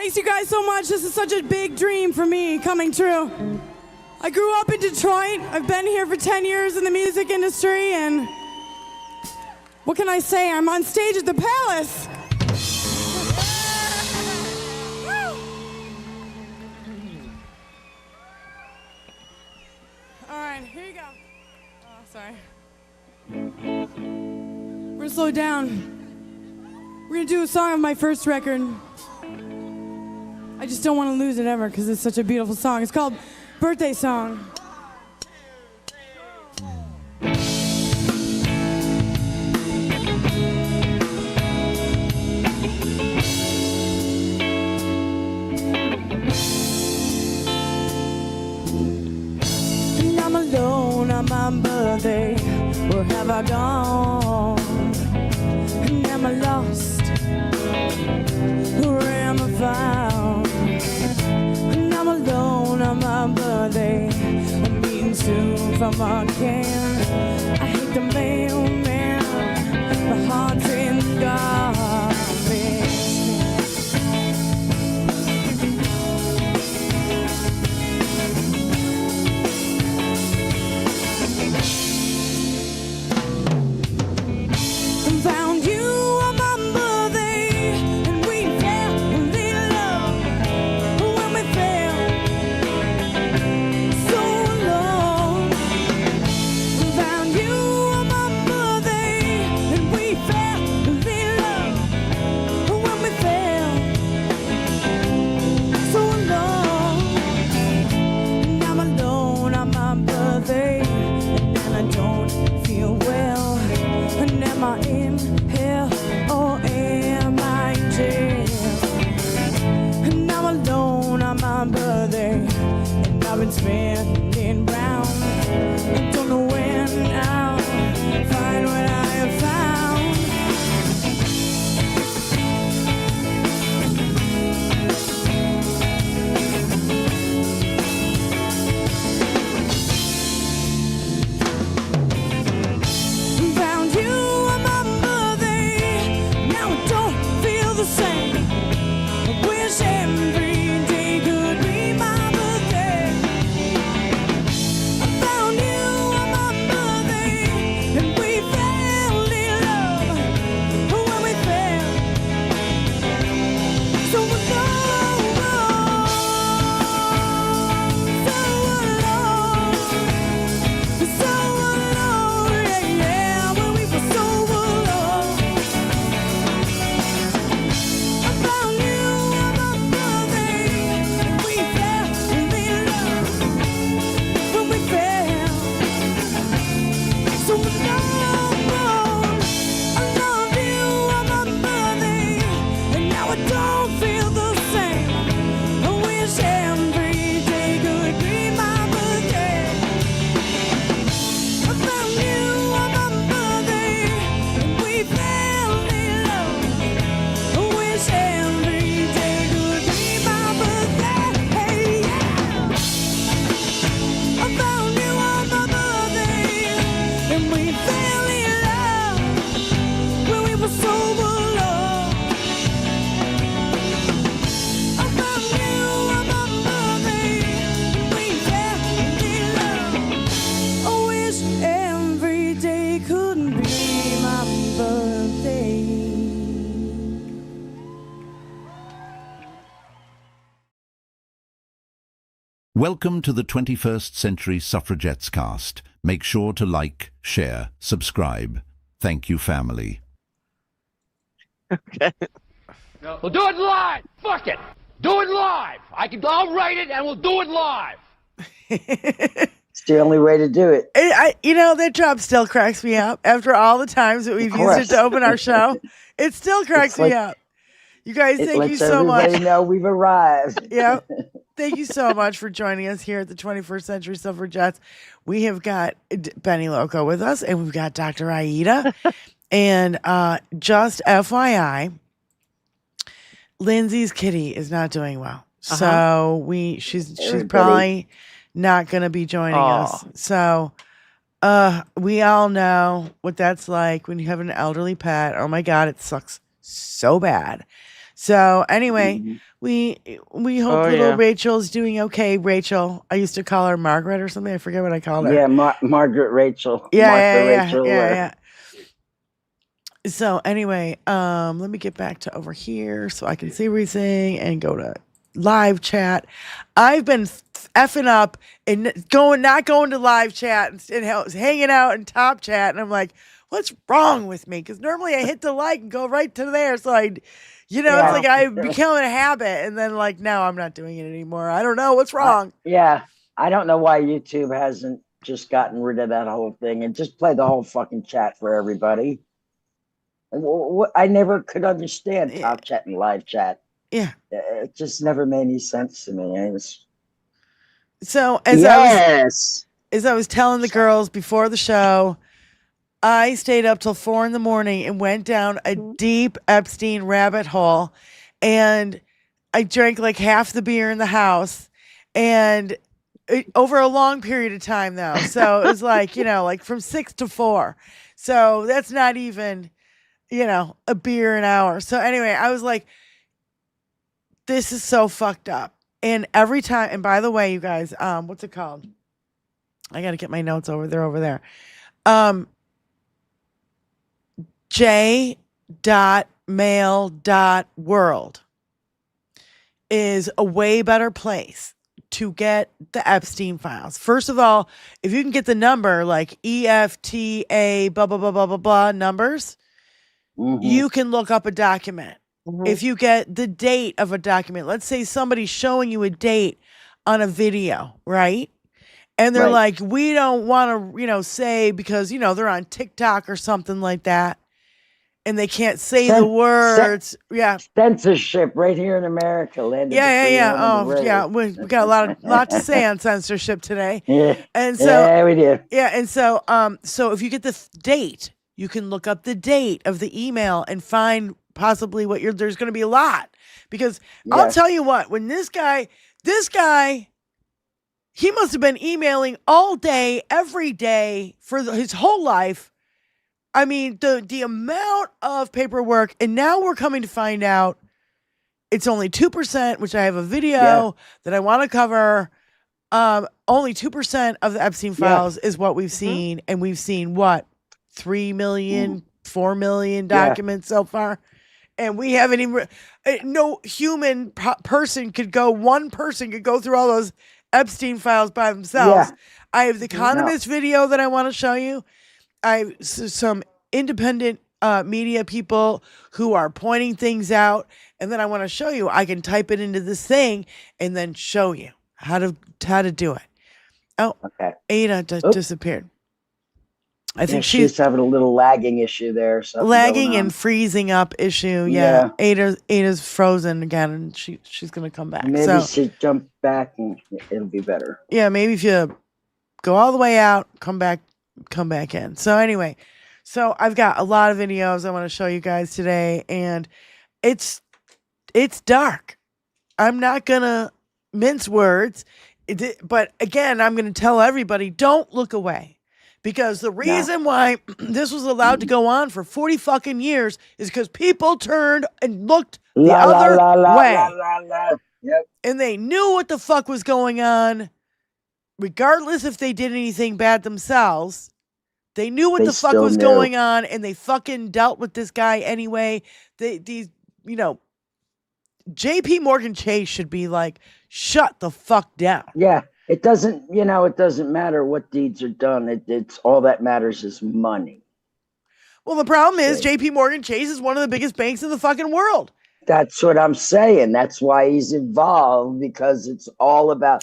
Thanks you guys so much. This is such a big dream for me coming true. I grew up in Detroit. I've been here for 10 years in the music industry, and what can I say? I'm on stage at the Palace. All right, here you go. Oh, sorry. We're gonna slow down. We're gonna do a song of my first record. I just don't want to lose it ever because it's such a beautiful song. It's called Birthday Song. And I'm alone on my birthday. Where have I gone? And am I lost? Where am I found? And I'm alone on my birthday. I'm meeting soon from a can. I hate the mailman. The heart's in the garbage. Found you on my birthday, and we fell in love when we fell so alone. Found you on my birthday, and we fell in love when we fell so alone. And I'm alone on my birthday, and I don't feel well. And am I in hell or am I in jail? And I'm alone on my birthday, and I've been spinning round. I don't know when I'll find what I have found. Found you on my birthday. Now I don't feel the same. I wish every day could be my birthday. I found you on my birthday, and we fell in love when we fell so alone, so alone, yeah, yeah, when we were so alone. I found you on my birthday, and we fell in love when we fell so alone. I love you on my birthday, and now I don't feel the same. I wish every day could be my birthday. I found you on my birthday, and we fell in love. I wish every day could be my birthday. Yeah. I found you on my birthday, and we fell in love when we were so alone. I found you on my birthday, and we fell in love. I wish every day could be my birthday. Welcome to the 21st Century Suffragettes cast. Make sure to like, share, subscribe. Thank you, family. We'll do it live. Fuck it. Do it live. I'll write it and we'll do it live. It's the only way to do it. That job still cracks me up. After all the times that we've used it to open our show, it still cracks me up. You guys, It thank you lets so much. everybody know we've arrived. Yeah. Thank you so much for joining us here at the 21st Century Suffragettes. We have got Benny Loco with us, and we've got Dr. Aida. And just FYI, Lindsay's kitty is not doing well. So she's probably not going to be joining us. So we all know what that's like when you have an elderly pet. Oh my God, it sucks so bad. So anyway, Mhm. we hope Oh, little yeah. Rachel's doing okay. Rachel, I used to call her Margaret or something. I forget what I called her. Yeah, Margaret Rachel. Yeah, Martha yeah, yeah, Rachel. yeah, yeah. So anyway, let me get back to over here so I can see everything and go to live chat. I've been effing up and not going to live chat and hanging out in top chat, and I'm like, what's wrong with me? Because normally I hit the like and go right to there, so it's Yeah. like I become a habit, and then like now I'm not doing it anymore. I don't know what's wrong. Yeah. I don't know why YouTube hasn't just gotten rid of that whole thing and just play the whole fucking chat for everybody. I never could understand top chat and live chat. Yeah. It just never made any sense to me. So Yes. as I was telling the girls before the show, I stayed up till 4 a.m. and went down a deep Epstein rabbit hole, and I drank like half the beer in the house, and over a long period of time though. So it was like, like from 6 to 4. So that's not even, a beer an hour. So anyway, I was like, this is so fucked up. And every time, and by the way, you guys, what's it called? I got to get my notes over there. j.mail.world is a way better place to get the Epstein files. First of all, if you can get the number like EFTA blah blah blah blah blah blah numbers, you can look up a document. If you get the date of a document, let's say somebody's showing you a date on a video, right? And they're like, we don't want to, say, because, they're on TikTok or something like that, and they can't say the words. Yeah. Censorship right here in America. Yeah. Oh, yeah. We got a lot to say on censorship today. Yeah. And so, yeah, we do. Yeah. And so, so if you get the date, you can look up the date of the email and find possibly there's going to be a lot, because I'll tell you what, when this guy, he must have been emailing all day, every day for his whole life. I mean, the amount of paperwork, and now we're coming to find out it's only 2%, which I have a video that I want to cover. Only 2% of the Epstein files is what we've seen, and we've seen what, 3 million, 4 million documents so far, and we haven't even. No human person could go. One person could go through all those Epstein files by themselves. Yeah. I have the Economist video that I want to show you. I have some independent media people who are pointing things out, and then I want to show you. I can type it into this thing and then show you how to do it. Oh, okay. Ada disappeared. I think she's having a little lagging issue there. Lagging and freezing up issue. Yeah. Ada's frozen again, and she's gonna come back. Maybe she jump back and it'll be better. Yeah, maybe if you go all the way out, come back in. So anyway, I've got a lot of videos I want to show you guys today, and it's dark. I'm not gonna mince words, but again, I'm gonna tell everybody, don't look away. Because the reason why this was allowed to go on for 40 fucking years is because people turned and looked the other way. Yep. And they knew what the fuck was going on, regardless if they did anything bad themselves. They knew what the fuck was going on, and they fucking dealt with this guy anyway. JP Morgan Chase should be like, shut the fuck down. Yeah. It doesn't matter what deeds are done. It's all that matters is money. Well, the problem is JP Morgan Chase is one of the biggest banks in the fucking world. That's what I'm saying. That's why he's involved, because it's all about,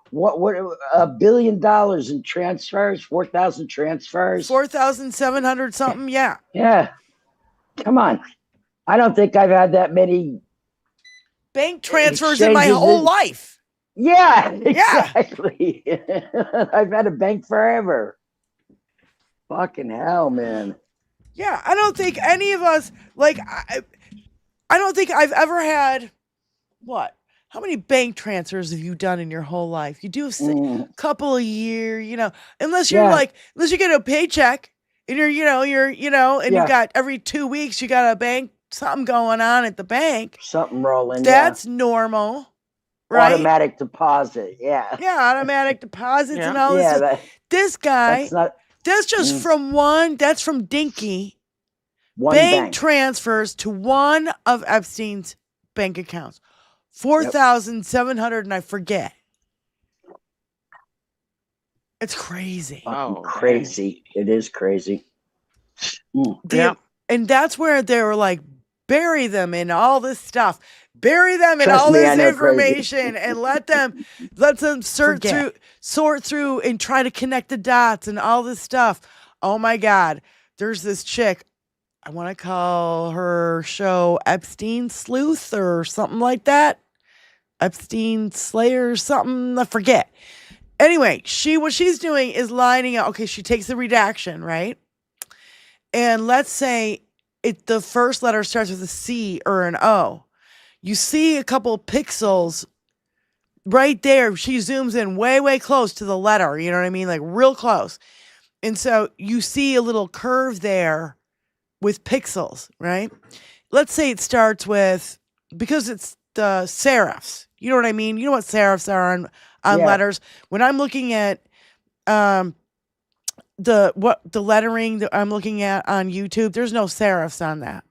what $1 billion in transfers, 4,000 transfers, 4,700 something. Yeah. Yeah. Come on. I don't think I've had that many bank transfers in my whole life. Yeah, exactly. Yeah. I've had a bank forever. Fucking hell, man. Yeah, I don't think any of us, I don't think I've ever had, what? How many bank transfers have you done in your whole life? You do a couple a year, unless you're unless you get a paycheck and you're, and you got every 2 weeks, you got a bank something going on at the bank. Something rolling. That's normal, right? Automatic deposit. Yeah. Yeah, automatic deposits and all this. Yeah. Stuff. This guy, That's not that's just from one. That's from Dinky. one Bank transfers to one of Epstein's bank accounts. 4,700, and I forget. It's crazy. Fucking crazy. It is crazy. And that's where they were like, bury them in all this stuff. Bury them in Trust all me, I this know information and let them sort through and try to connect the dots and all this stuff. Oh my God. There's this chick. I want to call her show Epstein Sleuth or something like that. Epstein Slayer or something. I forget. Anyway, what she's doing is lining up. Okay, she takes the redaction, right? And let's say the first letter starts with a C or an O. You see a couple pixels right there. She zooms in way, way close to the letter. You know what I mean? Like real close. And so you see a little curve there with pixels, right? Let's say it starts with, because it's the serifs. You know what I mean? You know what serifs are on letters. When I'm looking at the lettering that I'm looking at on YouTube, there's no serifs on that.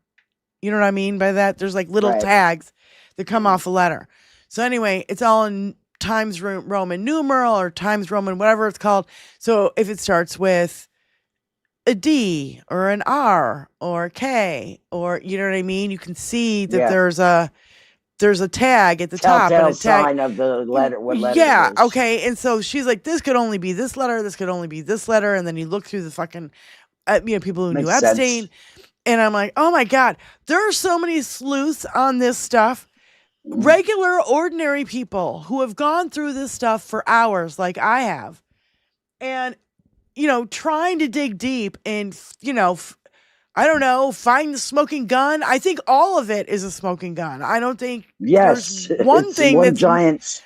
You know what I mean by that? There's like little tags that come off a letter. So anyway, it's all in Times Roman numeral or Times Roman, whatever it's called. So if it starts with a D or an R or a K, or you know what I mean, you can see that there's a tag at the top and a tag sign of the letter. What letter? Yeah. It is. Okay. And so she's like, this could only be this letter. This could only be this letter. And then you look through the fucking, people who knew Makes Epstein. sense. And I'm like, oh my God, there are so many sleuths on this stuff. Regular, ordinary people who have gone through this stuff for hours, like I have. And, trying to dig deep and, I don't know, find the smoking gun. I think all of it is a smoking gun. I don't think Yes, there's one it's thing that's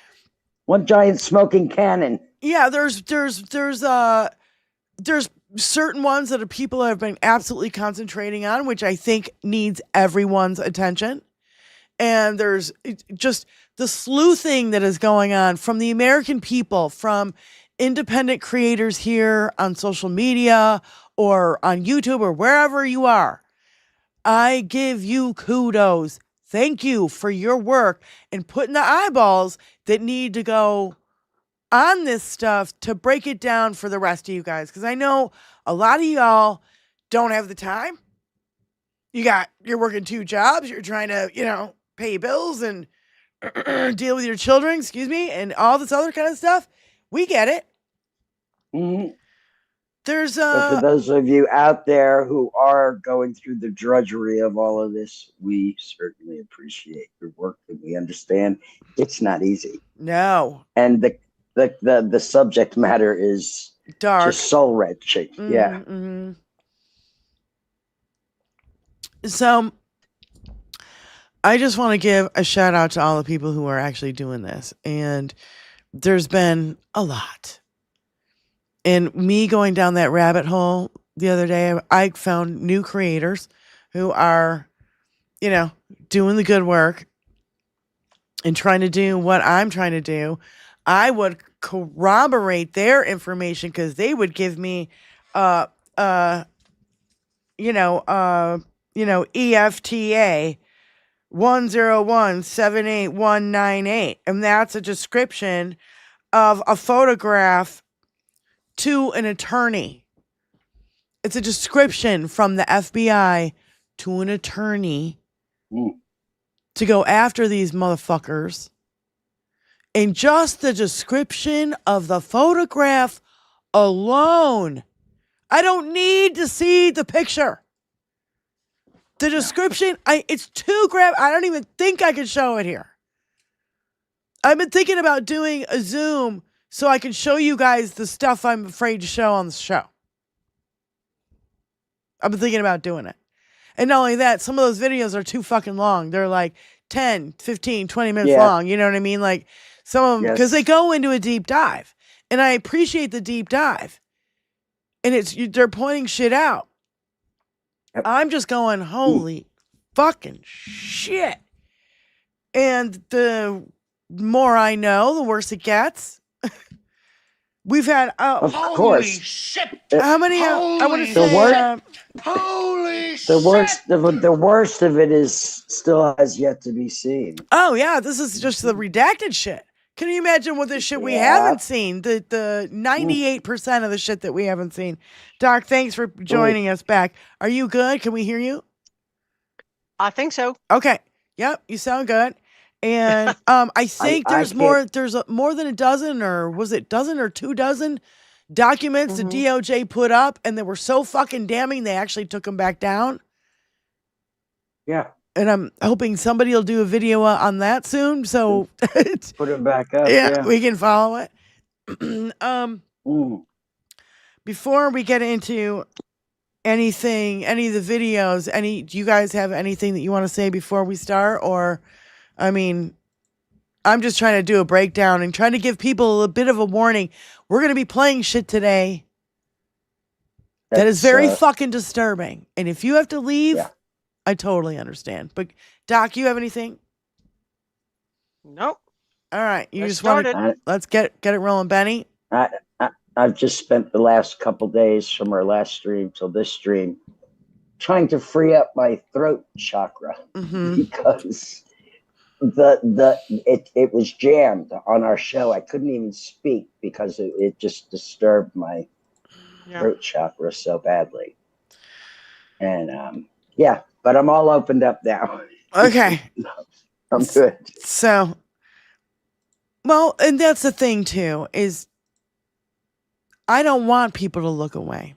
one giant smoking cannon. Yeah, there's certain ones that people have been absolutely concentrating on, which I think needs everyone's attention. And there's just the sleuthing that is going on from the American people, from independent creators here on social media or on YouTube or wherever you are. I give you kudos. Thank you for your work and putting the eyeballs that need to go on this stuff to break it down for the rest of you guys. Because I know a lot of y'all don't have the time. You're working 2 jobs. You're trying to, pay bills and deal with your children, and all this other kind of stuff. We get it. Mm-hmm. There's So for those of you out there who are going through the drudgery of all of this, we certainly appreciate your work, and we understand it's not easy. No. And the subject matter is dark, just soul wrenching. Mm-hmm, Yeah. Mm-hmm. So I just want to give a shout out to all the people who are actually doing this. And there's been a lot. And me going down that rabbit hole the other day, I found new creators who are, doing the good work and trying to do what I'm trying to do. I would corroborate their information because they would give me, EFTA 101-78198. And that's a description of a photograph to an attorney. It's a description from the FBI to an attorney to go after these motherfuckers. And just the description of the photograph alone, I don't need to see the picture. The description, it's too I don't even think I can show it here. I've been thinking about doing a Zoom so I can show you guys the stuff I'm afraid to show on the show. I've been thinking about doing it. And not only that, some of those videos are too fucking long. They're like 10, 15, 20 minutes long. You know what I mean? Like some of them, because they go into a deep dive. And I appreciate the deep dive. And they're pointing shit out. I'm just going, holy fucking shit. And the more I know, the worse it gets. We've had Of Holy course. shit! how many? I want to Holy say worst- Holy shit! The worst of it is still has yet to be seen. oh yeah, this is just the redacted shit. Can you imagine what this shit we Yeah. haven't seen? The 98% of the shit that we haven't seen. Doc, thanks for joining us back. Are you good? Can we hear you? I think so. Okay. Yep, you sound good. And I think I there's more. There's more than a dozen, or was it dozen or 2 dozen documents the DOJ put up, and they were so fucking damning they actually took them back down. Yeah. And I'm hoping somebody will do a video on that soon, so Put it back up. yeah, we can follow it. Mm. Before we get into anything, any of the videos, do you guys have anything that you want to say before we start? Or, I mean, I'm just trying to do a breakdown and trying to give people a bit of a warning. We're going to be playing shit today that is very fucking disturbing. And if you have to leave, Yeah. I totally understand. But Doc, you have anything? Nope. All right, you Let's just want start to let's get it rolling, Benny. I've just spent the last couple days from our last stream till this stream trying to free up my throat chakra because it was jammed on our show. I couldn't even speak because it just disturbed my throat chakra so badly. And yeah, but I'm all opened up now. Okay. I'm good. So, well, and that's the thing too, is I don't want people to look away.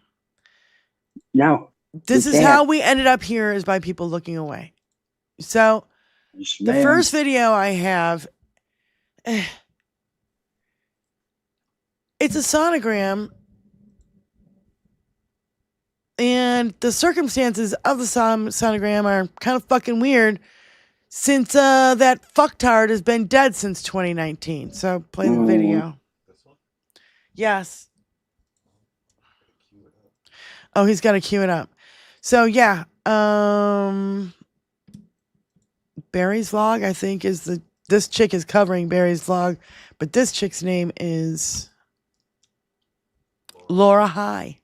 No. This you is can't. how we ended up here, is by people looking away. So Yes, the ma'am. first video I have, it's a sonogram, and the circumstances of the sonogram are kind of fucking weird, since that fucktard has been dead since 2019. So play the video. Yes. Oh, he's got to cue it up. So yeah, Barry's vlog, I think, is this chick is covering Barry's vlog, but this chick's name is Laura High.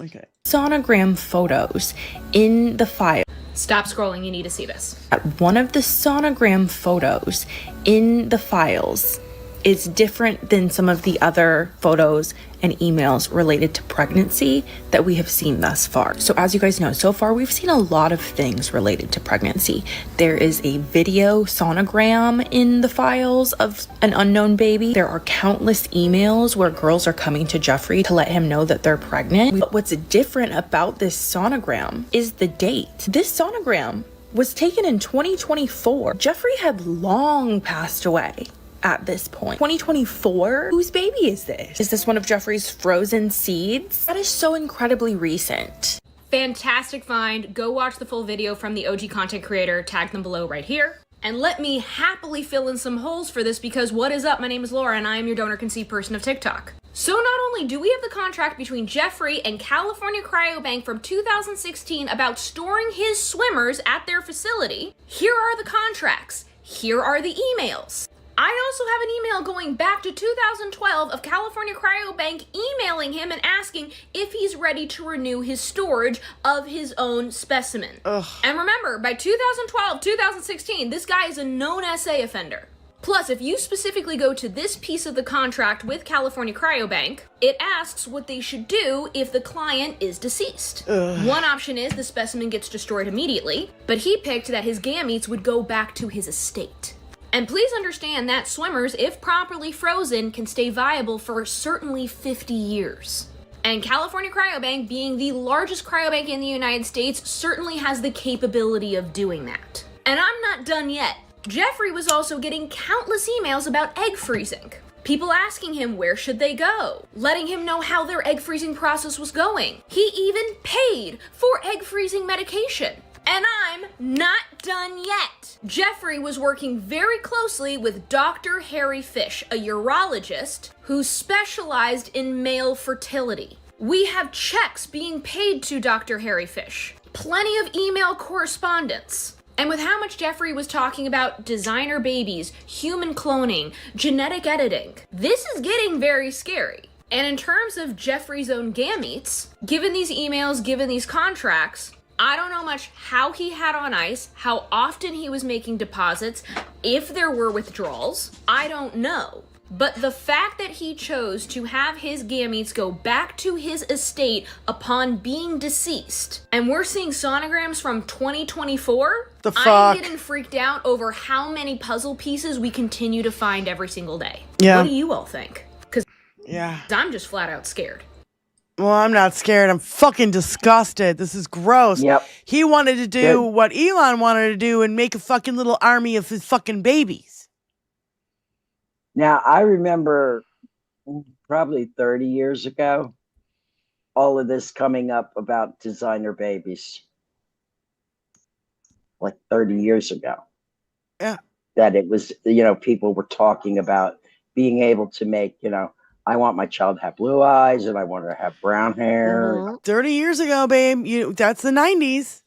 Okay. Sonogram photos in the file. Stop scrolling, you need to see this. One of the sonogram photos in the files is different than some of the other photos and emails related to pregnancy that we have seen thus far. So as you guys know, so far we've seen a lot of things related to pregnancy. There is a video sonogram in the files of an unknown baby. There are countless emails where girls are coming to Jeffrey to let him know that they're pregnant. But what's different about this sonogram is the date. This sonogram was taken in 2024. Jeffrey had long passed away at this point. 2024? Whose baby is this? Is this one of Jeffrey's frozen seeds? That is so incredibly recent. Fantastic find. Go watch the full video from the OG content creator. Tag them below right here. And let me happily fill in some holes for this, because what is up? My name is Laura and I am your donor conceived person of TikTok. So not only do we have the contract between Jeffrey and California Cryobank from 2016 about storing his swimmers at their facility, here are the contracts. Here are the emails. I also have an email going back to 2012 of California Cryobank emailing him and asking if he's ready to renew his storage of his own specimen. Ugh. And remember, by 2012, 2016, this guy is a known SA offender. Plus, if you specifically go to this piece of the contract with California Cryobank, it asks what they should do if the client is deceased. Ugh. One option is the specimen gets destroyed immediately, but he picked that his gametes would go back to his estate. And please understand that swimmers, if properly frozen, can stay viable for certainly 50 years. And California Cryobank, being the largest cryobank in the United States, certainly has the capability of doing that. And I'm not done yet. Jeffrey was also getting countless emails about egg freezing. People asking him where should they go, letting him know how their egg freezing process was going. He even paid for egg freezing medication. And I'm not done yet. Jeffrey was working very closely with Dr. Harry Fish, a urologist who specialized in male fertility. We have checks being paid to Dr. Harry Fish, plenty of email correspondence. And with how much Jeffrey was talking about designer babies, human cloning, genetic editing, this is getting very scary. And in terms of Jeffrey's own gametes, given these emails, given these contracts, I don't know much how he had on ice, how often he was making deposits, if there were withdrawals. I don't know. But the fact that he chose to have his gametes go back to his estate upon being deceased, and we're seeing sonograms from 2024, The fuck? I'm getting freaked out over how many puzzle pieces we continue to find every single day. Yeah. What do you all think? Because Yeah. I'm just flat out scared. Well, I'm not scared. I'm fucking disgusted. This is gross. Yep. He wanted to do Good. what Elon wanted to do and make a fucking little army of his fucking babies. Now, I remember probably 30 years ago, all of this coming up about designer babies. Like 30 years ago. Yeah. That it was, people were talking about being able to make, I want my child to have blue eyes and I want her to have brown hair. Mhm. 30 years ago, babe. That's the 90s.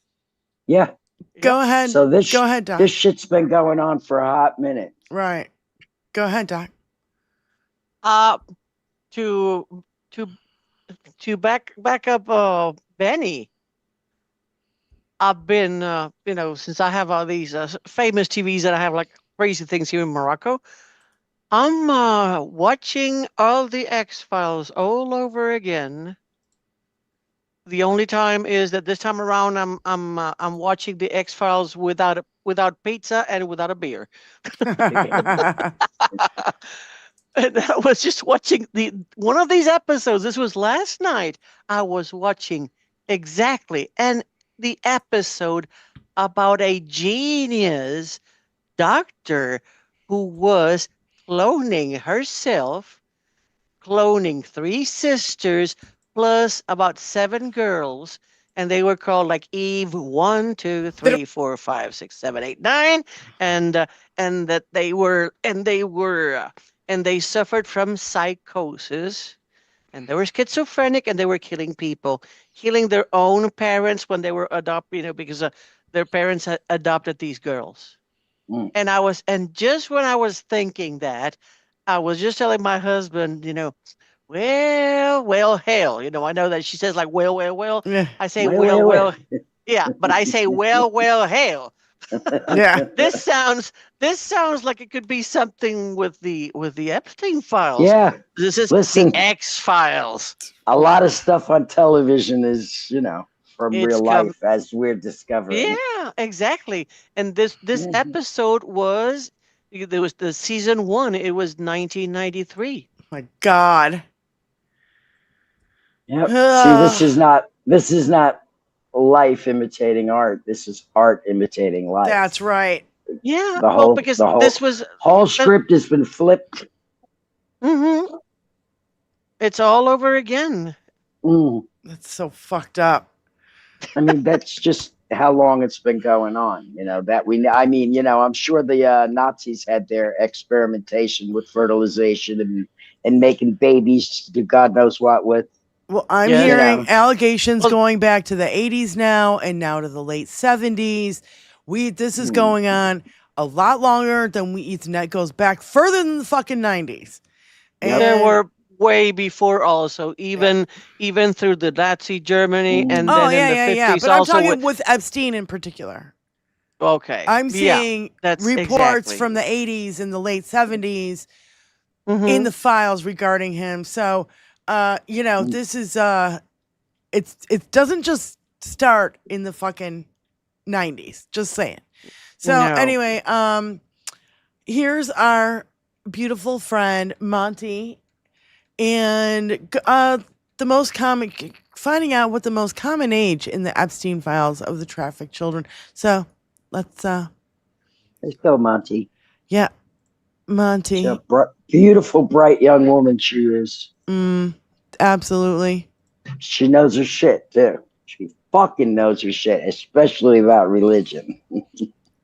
Yeah. Go ahead. So Go ahead, Doc. this shit's been going on for a hot minute. Right. Go ahead, Doc. To back up Benny. I've been since I have all these famous TVs that I have like crazy things here in Morocco. I'm watching all the X-Files all over again. The only time is that this time around I'm watching the X-Files without pizza and without a beer. And I was just watching one of these episodes. This was last night. I was watching exactly the episode about a genius doctor who was cloning herself, cloning 3 sisters, plus about 7 girls, and they were called like Eve 1, 2, 3, 4, 5, 6, 7, 8, 9, and that they suffered from psychosis, and they were schizophrenic, and they were killing people, killing their own parents when they were adopted, because their parents had adopted these girls. Mm. And just when I was thinking that, I was just telling my husband, well, hell, I know that she says like, well. Yeah. I say, Well. yeah, but I say, well, hell. Yeah. This sounds like it could be something with the Epstein files. Yeah. This is Listen. the X-Files. A lot of stuff on television is, from It's real life, as we're discovering. Yeah, exactly. And this episode was the season 1. It was 1993. My God. Yep. See, this is not life imitating art. This is art imitating life. That's right. Yeah, The whole- because the whole- this was Whole script has been flipped. It's all over again. Mm. That's so fucked up. I mean, that's just how long it's been going on. I'm sure the Nazis had their experimentation with fertilization and making babies to do God knows what with. Well, I'm Yeah. hearing allegations Well- going back to the 80s now and now to the late 70s. This is going on a lot longer than it goes back further than the fucking 90s. And There were way before also, even through the Nazi Germany, and then in the 50s But I'm also. talking with Epstein in particular. Okay. I'm Yeah, seeing that's reports exactly. from the 80s and the late 70s Mhm. in the files regarding him. So, this is it doesn't just start in the fucking 90s. Just saying. So No. anyway, here's our beautiful friend Monty, and finding out what the most common age in the Epstein files of the trafficked children. So let's Let's go, Monty. yeah, Monty. She's a beautiful, bright young woman she is. Absolutely. She knows her shit, too. fucking knows her shit, especially about religion.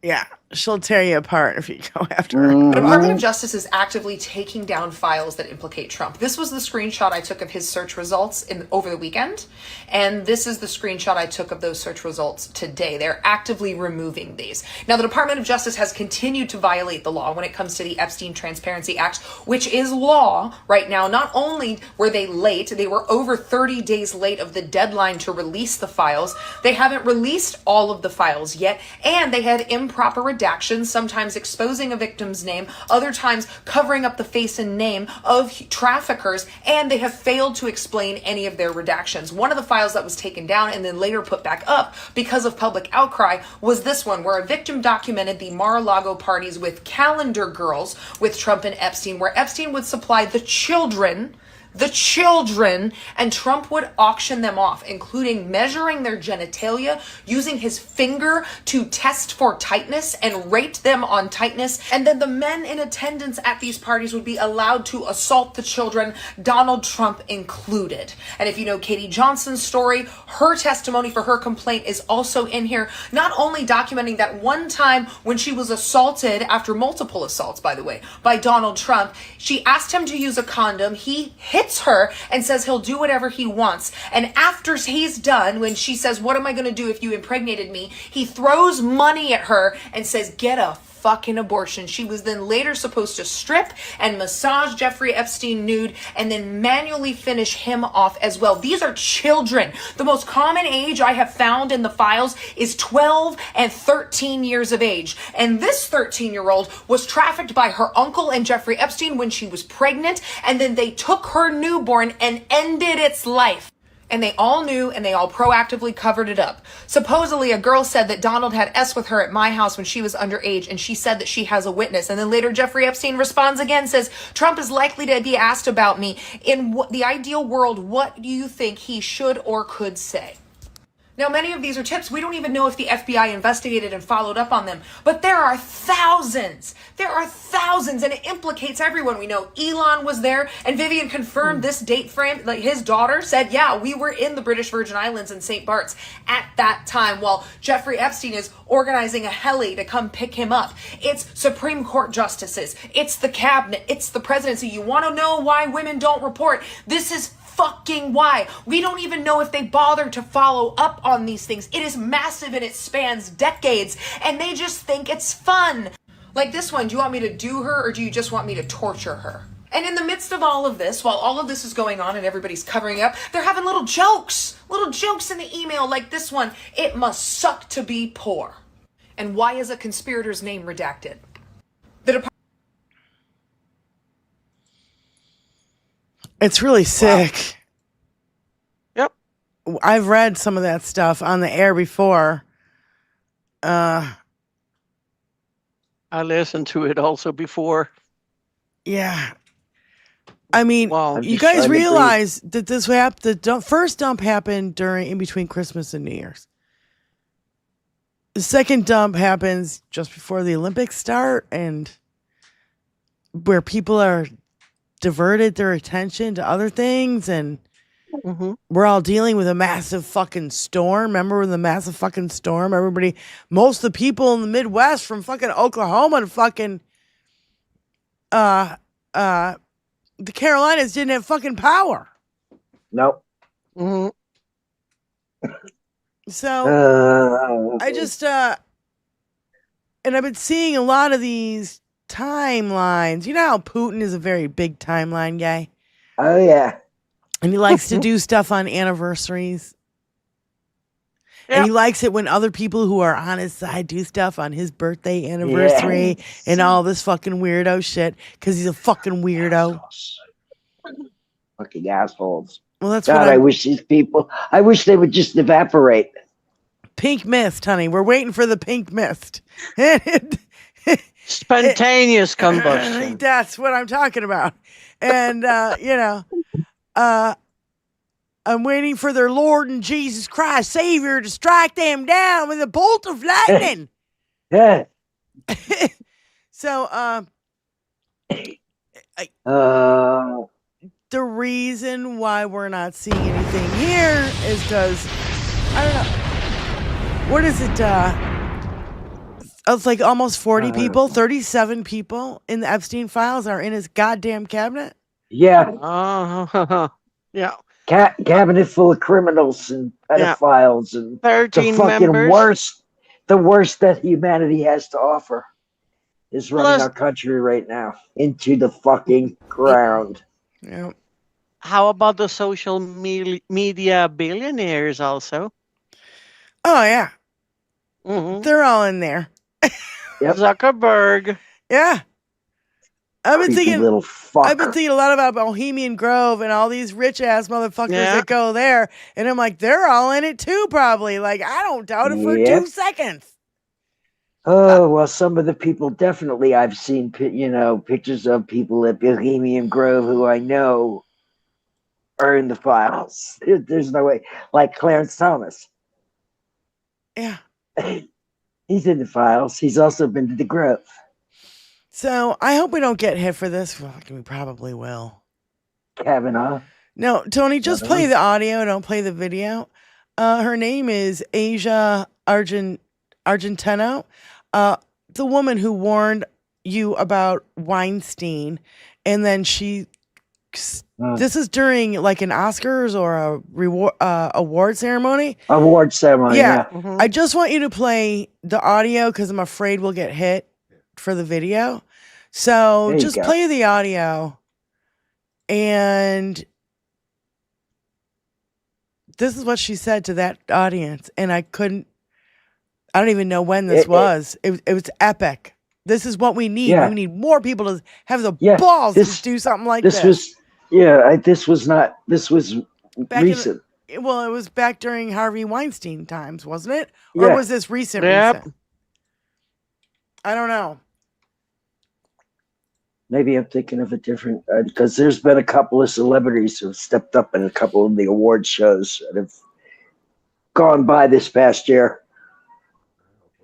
Yeah, she'll tear you apart if you go after her. The Department of Justice is actively taking down files that implicate Trump. This was the screenshot I took of his search results over the weekend, and this is the screenshot I took of those search results today. They're actively removing these. Now, the Department of Justice has continued to violate the law when it comes to the Epstein Transparency Act, which is law right now. Not only were they late, they were over 30 days late of the deadline to release the files. They haven't released all of the files yet, and they had improper redactions, sometimes exposing a victim's name, other times covering up the face and name of traffickers, and they have failed to explain any of their redactions. One of the files that was taken down and then later put back up because of public outcry was this one, where a victim documented the Mar-a-Lago parties with calendar girls with Trump and Epstein, where Epstein would supply the children, and Trump would auction them off, including measuring their genitalia, using his finger to test for tightness and rate them on tightness. And then the men in attendance at these parties would be allowed to assault the children, Donald Trump included. And if you know Katie Johnson's story, her testimony for her complaint is also in here, not only documenting that one time when she was assaulted, after multiple assaults, by the way, by Donald Trump, she asked him to use a condom. He hits her and says he'll do whatever he wants. And after he's done, when she says, "What am I going to do if you impregnated me?" he throws money at her and says, "Get a fucking abortion." She was then later supposed to strip and massage Jeffrey Epstein nude and then manually finish him off as well. These are children. The most common age I have found in the files is 12 and 13 years of age. And this 13-year-old was trafficked by her uncle and Jeffrey Epstein when she was pregnant, and then they took her newborn and ended its life. And they all knew, and they all proactively covered it up. Supposedly, a girl said that Donald had S with her at my house when she was underage, and she said that she has a witness. And then later, Jeffrey Epstein responds again, says, "Trump is likely to be asked about me. In the ideal world, what do you think he should or could say?" Now, many of these are tips. We don't even know if the FBI investigated and followed up on them. But there are thousands. There are thousands, and it implicates everyone. We know Elon was there, and Vivian confirmed this date frame. Like, his daughter said, yeah, we were in the British Virgin Islands in St. Bart's at that time, while Jeffrey Epstein is organizing a heli to come pick him up. It's Supreme Court justices. It's the cabinet. It's the presidency. You want to know why women don't report? This is fucking why. We don't even know if they bother to follow up on these things. It is massive and it spans decades, and they just think it's fun. Like this one, do you want me to do her or do you just want me to torture her? And in the midst of all of this, while all of this is going on and everybody's covering up, they're having little jokes in the email, like this one: "It must suck to be poor." And why is a conspirator's name redacted? It's really sick. Yep. I've read some of that stuff on the air before. I listened to it also before. Yeah. I mean, Wow. you guys realize that this happened, the first dump happened in between Christmas and New Year's. The second dump happens just before the Olympics start, and where people are diverted their attention to other things, and we're all dealing with a massive fucking storm. Remember when the massive fucking storm? Most of the people in the Midwest from fucking Oklahoma to fucking the Carolinas didn't have fucking power. Nope. So I just and I've been seeing a lot of these timelines. You know how Putin is a very big timeline guy? Oh, yeah. And he likes to do stuff on anniversaries. Yeah. And he likes it when other people who are on his side do stuff on his birthday anniversary and all this fucking weirdo shit, because he's a fucking weirdo. Fucking assholes. Well, that's God, what I wish they would just evaporate. Pink mist, honey. We're waiting for the pink mist. Spontaneous combustion. That's what I'm talking about. And, I'm waiting for their Lord and Jesus Christ Savior to strike them down with a bolt of lightning. Yeah. So, the reason why we're not seeing anything here is because I don't know. What is it? It's like almost 40 people, 37 people in the Epstein files are in his goddamn cabinet. Yeah. Yeah. Cabinet full of criminals and pedophiles and 13 the fucking members. the worst that humanity has to offer is running Plus- our country right now into the fucking ground. Yeah. How about the social media billionaires also? Oh yeah, Mhm. they're all in there. Yep. Zuckerberg. Yeah. I've been Creepy thinking little fucker. I've been thinking a lot about Bohemian Grove and all these rich ass motherfuckers Yeah. that go there, and I'm like, they're all in it too, probably. Like, I don't doubt it for Yep. 2 seconds. Oh, well, some of the people definitely I've seen, pictures of people at Bohemian Grove who I know are in the files. There's no way. Like Clarence Thomas. Yeah. He's in the files. He's also been to the Grove. So I hope we don't get hit for this. Well, we probably will. Kavanaugh. No, Tony, just play the audio. Don't play the video. Her name is Asia Argentino, the woman who warned you about Weinstein, and then she. This is during like an Oscars or a award ceremony. Award ceremony. Yeah. Mhm. I just want you to play the audio because I'm afraid we'll get hit for the video. So There you just go. play the audio. And this is what she said to that audience. And I don't even know when this was. It was epic. This is what we need. Yeah. We need more people to have the Yeah, balls this- to do something like this. This was Back in the- recent. Well, it was back during Harvey Weinstein times, wasn't it? Or Yeah. was this recent? Yep. Recent? I don't know. Maybe I'm thinking of a different, because there's been a couple of celebrities who have stepped up in a couple of the award shows that have gone by this past year.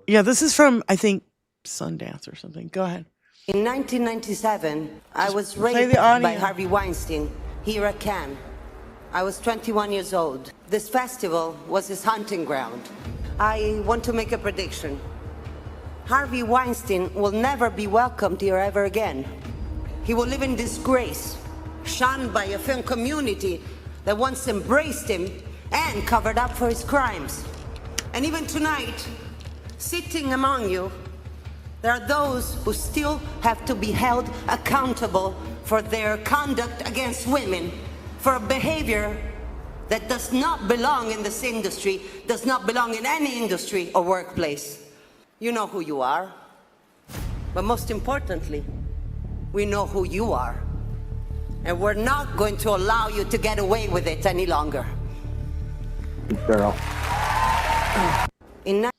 Yeah, this is from, I think, Sundance or something. Go ahead. In 1997, I was play raped the audio. by Harvey Weinstein here at Cannes. I was 21 years old. This festival was his hunting ground. I want to make a prediction. Harvey Weinstein will never be welcomed here ever again. He will live in disgrace, shunned by a film community that once embraced him and covered up for his crimes. And even tonight, sitting among you, there are those who still have to be held accountable for their conduct against women, for a behavior that does not belong in this industry, does not belong in any industry or workplace. You know who you are, but most importantly, we know who you are. And we're not going to allow you to get away with it any longer. Good girl. In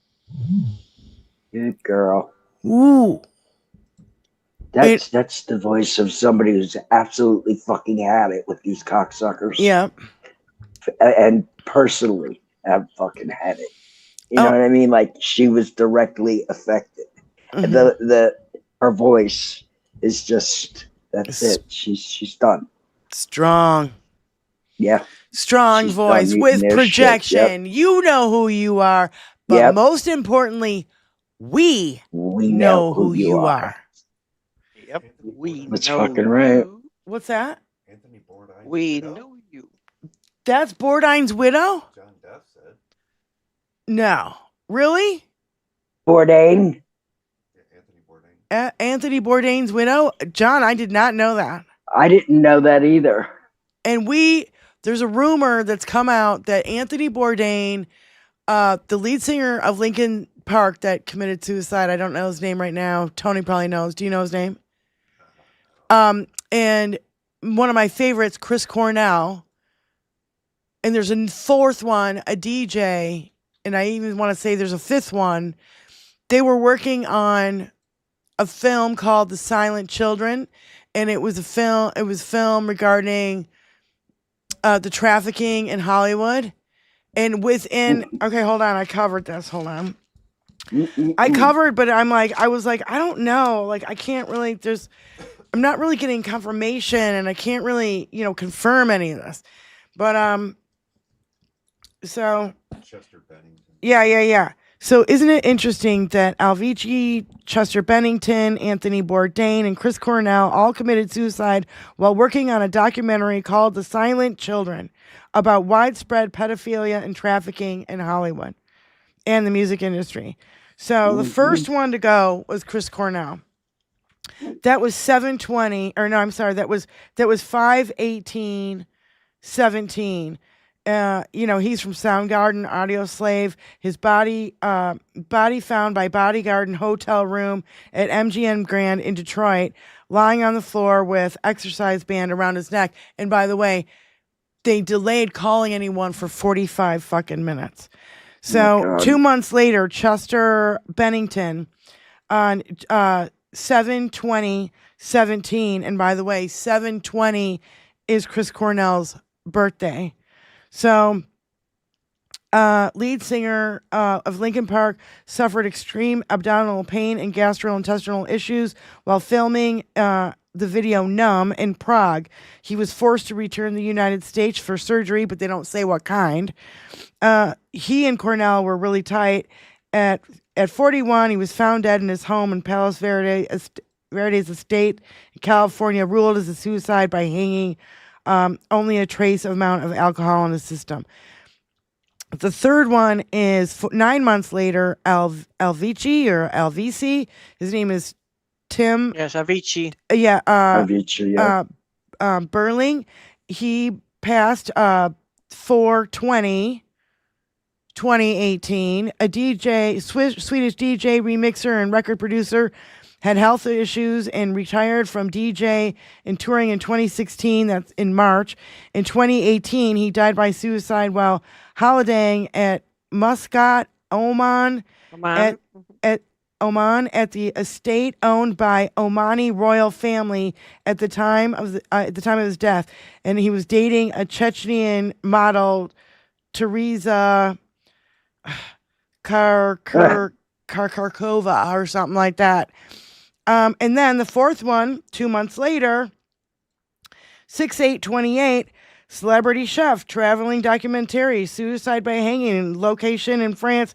Good girl. Ooh. That's the voice of somebody who's absolutely fucking had it with these cocksuckers. Yeah. And personally have fucking had it. You know what I mean? Like she was directly affected. Mhm. Her voice is just that's it. She's done. Strong. Yeah. Strong She's voice done with eating their shit, projection. You know who you are. But Yep. most importantly, we know who you are. Yep. We That's know fucking right. you. What's that? We know you. That's Bourdain's widow? No. Really? Bourdain. Anthony Bourdain's widow? John, I did not know that. I didn't know that either. And there's a rumor that's come out that Anthony Bourdain, the lead singer of Linkin Park that committed suicide, I don't know his name right now. Tony probably knows. Do you know his name? And one of my favorites, Chris Cornell. And there's a fourth one, a DJ. And I even want to say there's a fifth one. They were working on a film called The Silent Children. And it was film regarding the trafficking in Hollywood. And okay, hold on. I covered this. Hold on. I covered, but I was like, I don't know. Like, I can't really, I'm not really getting confirmation and I can't really, confirm any of this. But So yeah. So isn't it interesting that Alvici, Chester Bennington, Anthony Bourdain, and Chris Cornell all committed suicide while working on a documentary called The Silent Children about widespread pedophilia and trafficking in Hollywood and the music industry. So the first one to go was Chris Cornell. That was 7/20, or no, I'm sorry, that was 5/18/17. He's from Soundgarden, Audio Slave. His body found by bodyguard in hotel room at MGM Grand in Detroit, lying on the floor with exercise band around his neck. And by the way, they delayed calling anyone for 45 fucking minutes. So 2 months later, Chester Bennington on 7/20/17, and by the way, 7/20 is Chris Cornell's birthday. So, lead singer of Linkin Park suffered extreme abdominal pain and gastrointestinal issues while filming the video Numb in Prague. He was forced to return to the United States for surgery, but they don't say what kind. He and Cornell were really tight. At 41, he was found dead in his home in Palos Verdes estate in California, ruled as a suicide by hanging. Only a trace amount of alcohol in his system. The third one is 9 months later, Alvici or Alvici. His name is Tim. Yes, Avicii. Avicii, yeah. Berling. He passed 4/20/2018. A Swedish DJ, remixer, and record producer. Had health issues and retired from DJ and touring in 2016. That's in March. In 2018, he died by suicide while holidaying at Muscat, Oman. At Oman at the estate owned by Omani royal family at the time of his death, and he was dating a Chechnyan model, Teresa Karkarkova or something like that. And then the fourth one, 2 months later, 6/8/28, celebrity chef, traveling documentary, suicide by hanging, location in France,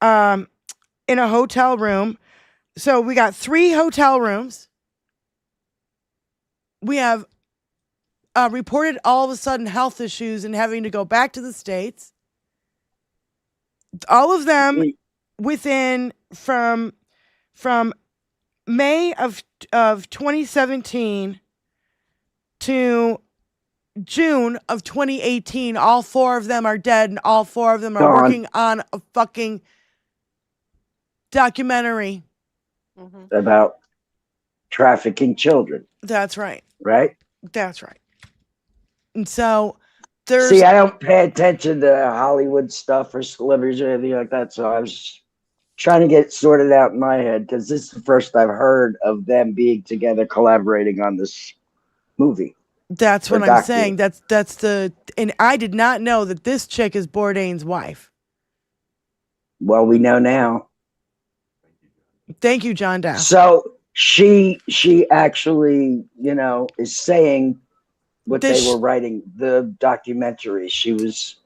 in a hotel room. So we got 3 hotel rooms. We have reported all of a sudden health issues and having to go back to the States. All of them within from May of 2017 to June of 2018, all 4 of them are dead, and all 4 of them are working on a fucking documentary about trafficking children. That's right. Right? That's right. And so there's... See, I don't pay attention to Hollywood stuff or celebrities or anything like that, so I was trying to get sorted out in my head because this is the first I've heard of them being together collaborating on this movie. That's what I'm saying. That's the, and I did not know that this chick is Bourdain's wife. Well, we know now. Thank you, John Dow. So she actually, is saying what they were writing, the documentary. She was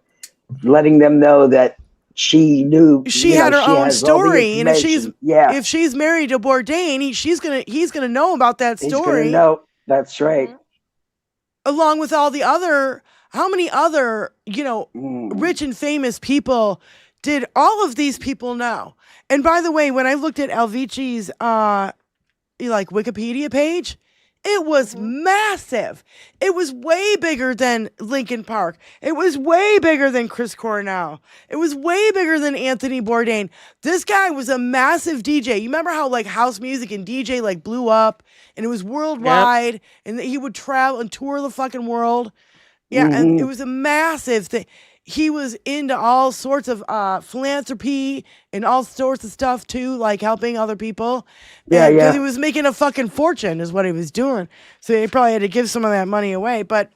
letting them know that she knew she had her own story, and if she's married to Bourdain, he's gonna know about that story. He's gonna know. That's right. Along with all the other, how many other rich and famous people did all of these people know? And by the way, when I looked at Alvici's Wikipedia page, it was massive. It was way bigger than Linkin Park. It was way bigger than Chris Cornell. It was way bigger than Anthony Bourdain. This guy was a massive DJ. You remember how house music and DJ blew up and it was worldwide, and he would travel and tour the fucking world. Yeah, and it was a massive thing. He was into all sorts of philanthropy and all sorts of stuff too, helping other people. Yeah, because he was making a fucking fortune is what he was doing. So he probably had to give some of that money away. But,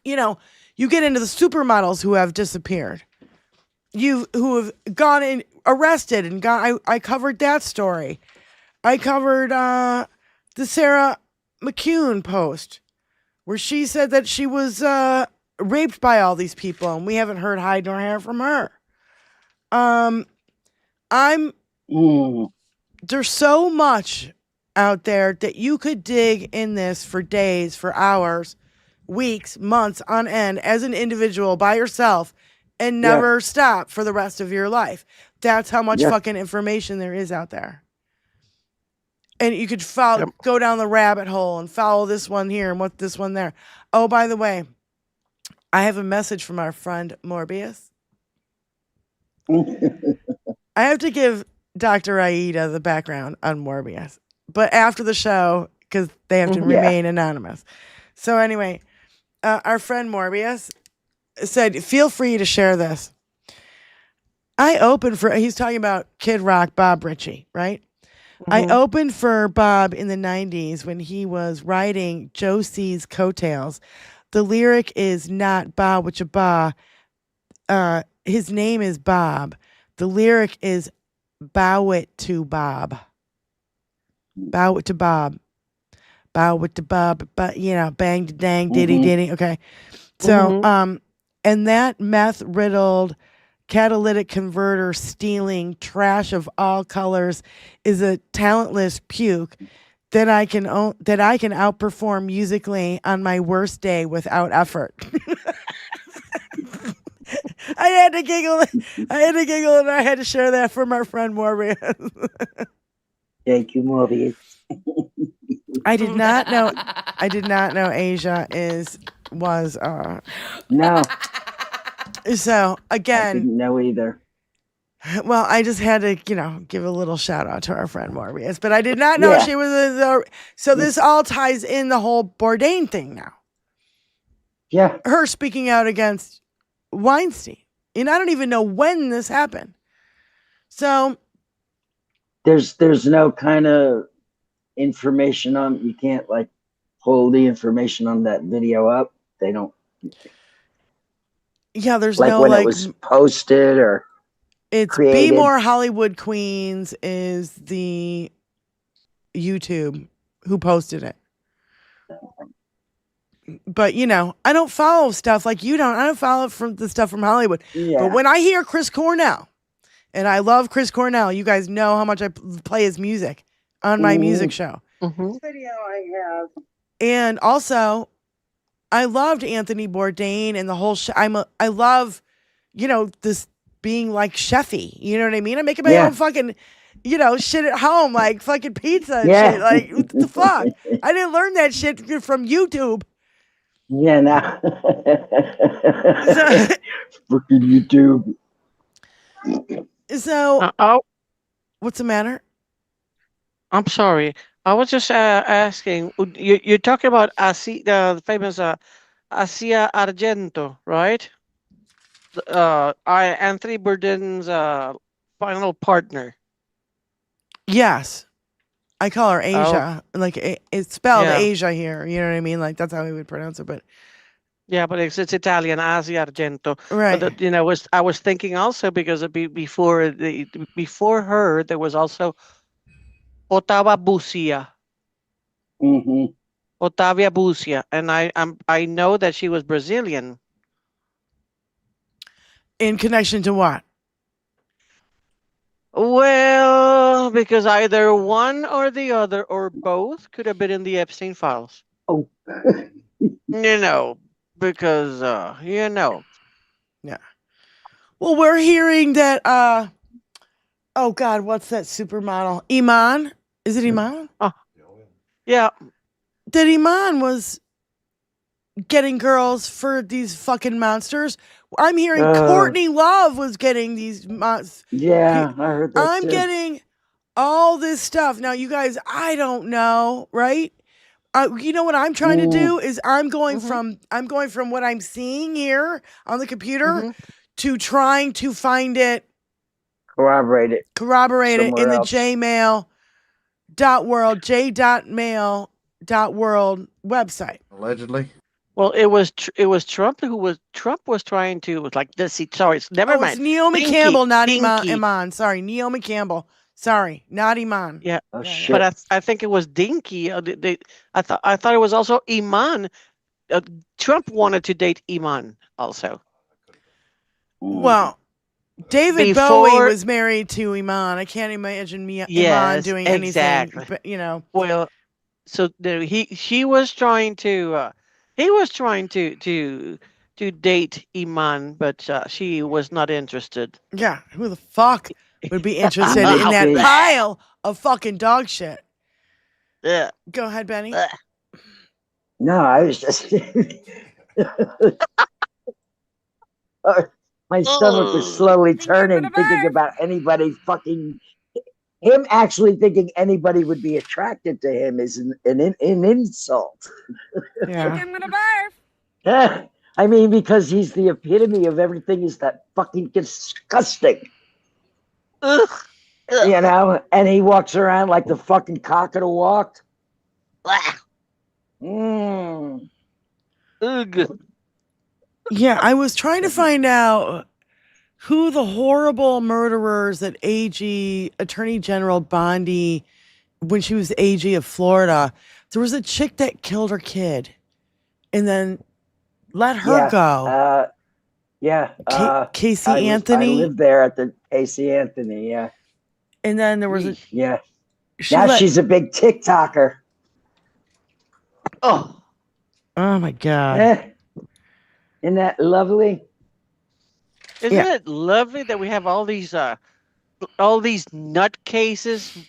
you get into the supermodels who have disappeared. Who have gone in, arrested and I covered that story. I covered the Sarah McCune post where she said that she was raped by all these people, and we haven't heard hide nor hair from her. There's so much out there that you could dig in this for days, for hours, weeks, months on end as an individual by yourself and never stop for the rest of your life. That's how much fucking information there is out there. And you could go down the rabbit hole and follow this one here and what this one there. Oh, by the way, I have a message from our friend Morbius. I have to give Dr. Aida the background on Morbius, but after the show, because they have to remain anonymous. So anyway, our friend Morbius said, feel free to share this. He's talking about Kid Rock, Bob Ritchie, right? I opened for Bob in the 90s when he was riding Josie's coattails. The lyric is not Bob with your ba. His name is Bob. The lyric is bow it to Bob. Bow it to Bob. Bow it to Bob. But bang dang diddy diddy. Okay. So and that meth riddled catalytic converter stealing trash of all colors is a talentless puke that I can outperform musically on my worst day without effort. I had to giggle and I had to share that from our friend Morbius. Thank you, Morbius. I did not know Asia was no. So again, I didn't know either. Well, I just had to, give a little shout out to our friend Morbius, but I did not know she was so this all ties in the whole Bourdain thing now. Yeah. Her speaking out against Weinstein. And I don't even know when this happened. So there's no kind of information on, you can't pull the information on that video up. They don't. Yeah, there's no when it was posted or it's created. Be More Hollywood Queens is the YouTube who posted it. But I don't follow stuff like you don't. I don't follow from the stuff from Hollywood. Yeah. But when I hear Chris Cornell, and I love Chris Cornell, you guys know how much I play his music on my music show. This video I have. And also, I loved Anthony Bourdain and the whole I love, this being like chefy. You know what I mean? I'm making my own fucking, shit at home, like fucking pizza and shit. Like, what the fuck? I didn't learn that shit from YouTube. Yeah, no. Freaking YouTube. So, what's the matter? I'm sorry. I was just asking. You're talking about the famous Asia Argento, right? Anthony Bourdain's final partner. Yes. I call her Asia. Like it's spelled Asia here. You know what I mean? Like that's how we would pronounce it. But yeah, but it's Italian, Asia Argento. Right. But, I was thinking also because before her there was also Ottavia Busia. Ottavia Busia, and I know that she was Brazilian. In connection to what? Well, because either one or the other or both could have been in the Epstein files. Oh. Because Yeah. Well, we're hearing that oh God, what's that supermodel? Iman? Is it Iman? Oh. Yeah. That Iman was getting girls for these fucking monsters. I'm hearing Courtney Love was getting these Yeah, I heard that I'm too. getting all this stuff. Now, you guys, I don't know, right? You know what I'm trying to do is I'm going from what I'm seeing here on the computer to trying to find it, corroborate it in the else. j.mail.world website. Allegedly. Well, it was Trump Trump was trying to like this. Sorry, never mind. It's Naomi Campbell, not Iman. Sorry, Naomi Campbell. Sorry, not Iman. Yeah, shit. but I think it was Dinky. I thought it was also Iman Trump wanted to date Iman also. Well, David Bowie was married to Iman. I can't imagine Iman doing anything, but, you know. Well, so he was trying to date Iman, but she was not interested. Yeah, who the fuck would be interested in that pile of fucking dog shit? Yeah. Go ahead, Benny. No, I was just my stomach was slowly turning, thinking about anybody fucking him. Actually, thinking anybody would be attracted to him is an insult. Yeah. I'm gonna barf. Yeah, I mean, because he's the epitome of everything is that fucking disgusting. Ugh. You know, and he walks around like the fucking cock-a walked. Mm. Ugh. Yeah, I was trying to find out who the horrible murderers that Attorney General Bondi, when she was AG of Florida, there was a chick that killed her kid and then let her go. Casey Anthony. I lived there at the Casey Anthony, yeah. And then there was she's a big TikToker. Oh my God. Isn't that lovely? Isn't it lovely that we have all these nutcases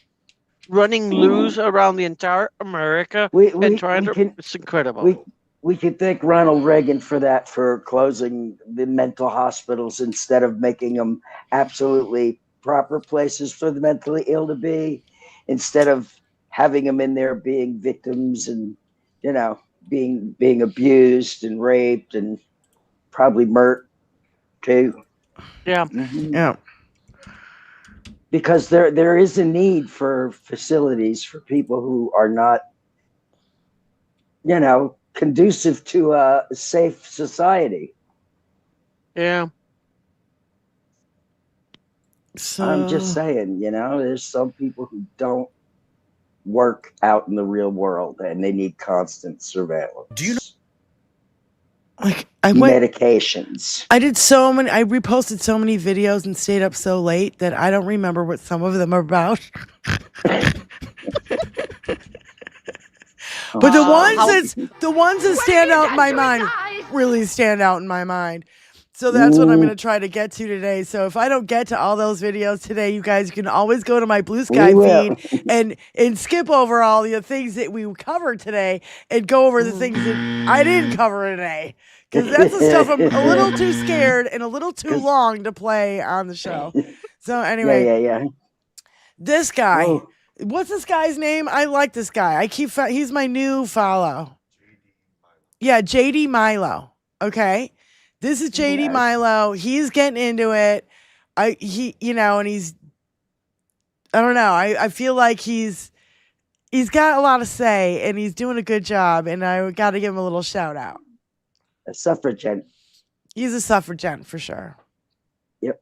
running loose around the entire America it's incredible. We could thank Ronald Reagan for closing the mental hospitals instead of making them absolutely proper places for the mentally ill to be, instead of having them in there being victims and, you know, being abused and raped and probably murdered too. Yeah. Mm-hmm. Yeah. Because there is a need for facilities for people who are not, you know, conducive to a safe society. Yeah. So I'm just saying, you know, there's some people who don't work out in the real world and they need constant surveillance. Do you know? Like medications. I reposted so many videos and stayed up so late that I don't remember what some of them are about. But the ones that stand out in my mind really stand out in my mind. So that's what I'm going to try to get to today. So if I don't get to all those videos today, you guys can always go to my Blue Sky feed and skip over all the things that we covered today and go over the things that I didn't cover today. Because that's the stuff I'm a little too scared and a little too long to play on the show. So anyway, yeah. This guy, what's this guy's name? I like this guy. He's my new follow. Yeah, JD Milo. Okay. This is JD Milo. He's getting into it. And he's, I don't know. I feel like he's got a lot to say and he's doing a good job. And I got to give him a little shout out. A suffragette. He's a suffragette for sure. Yep.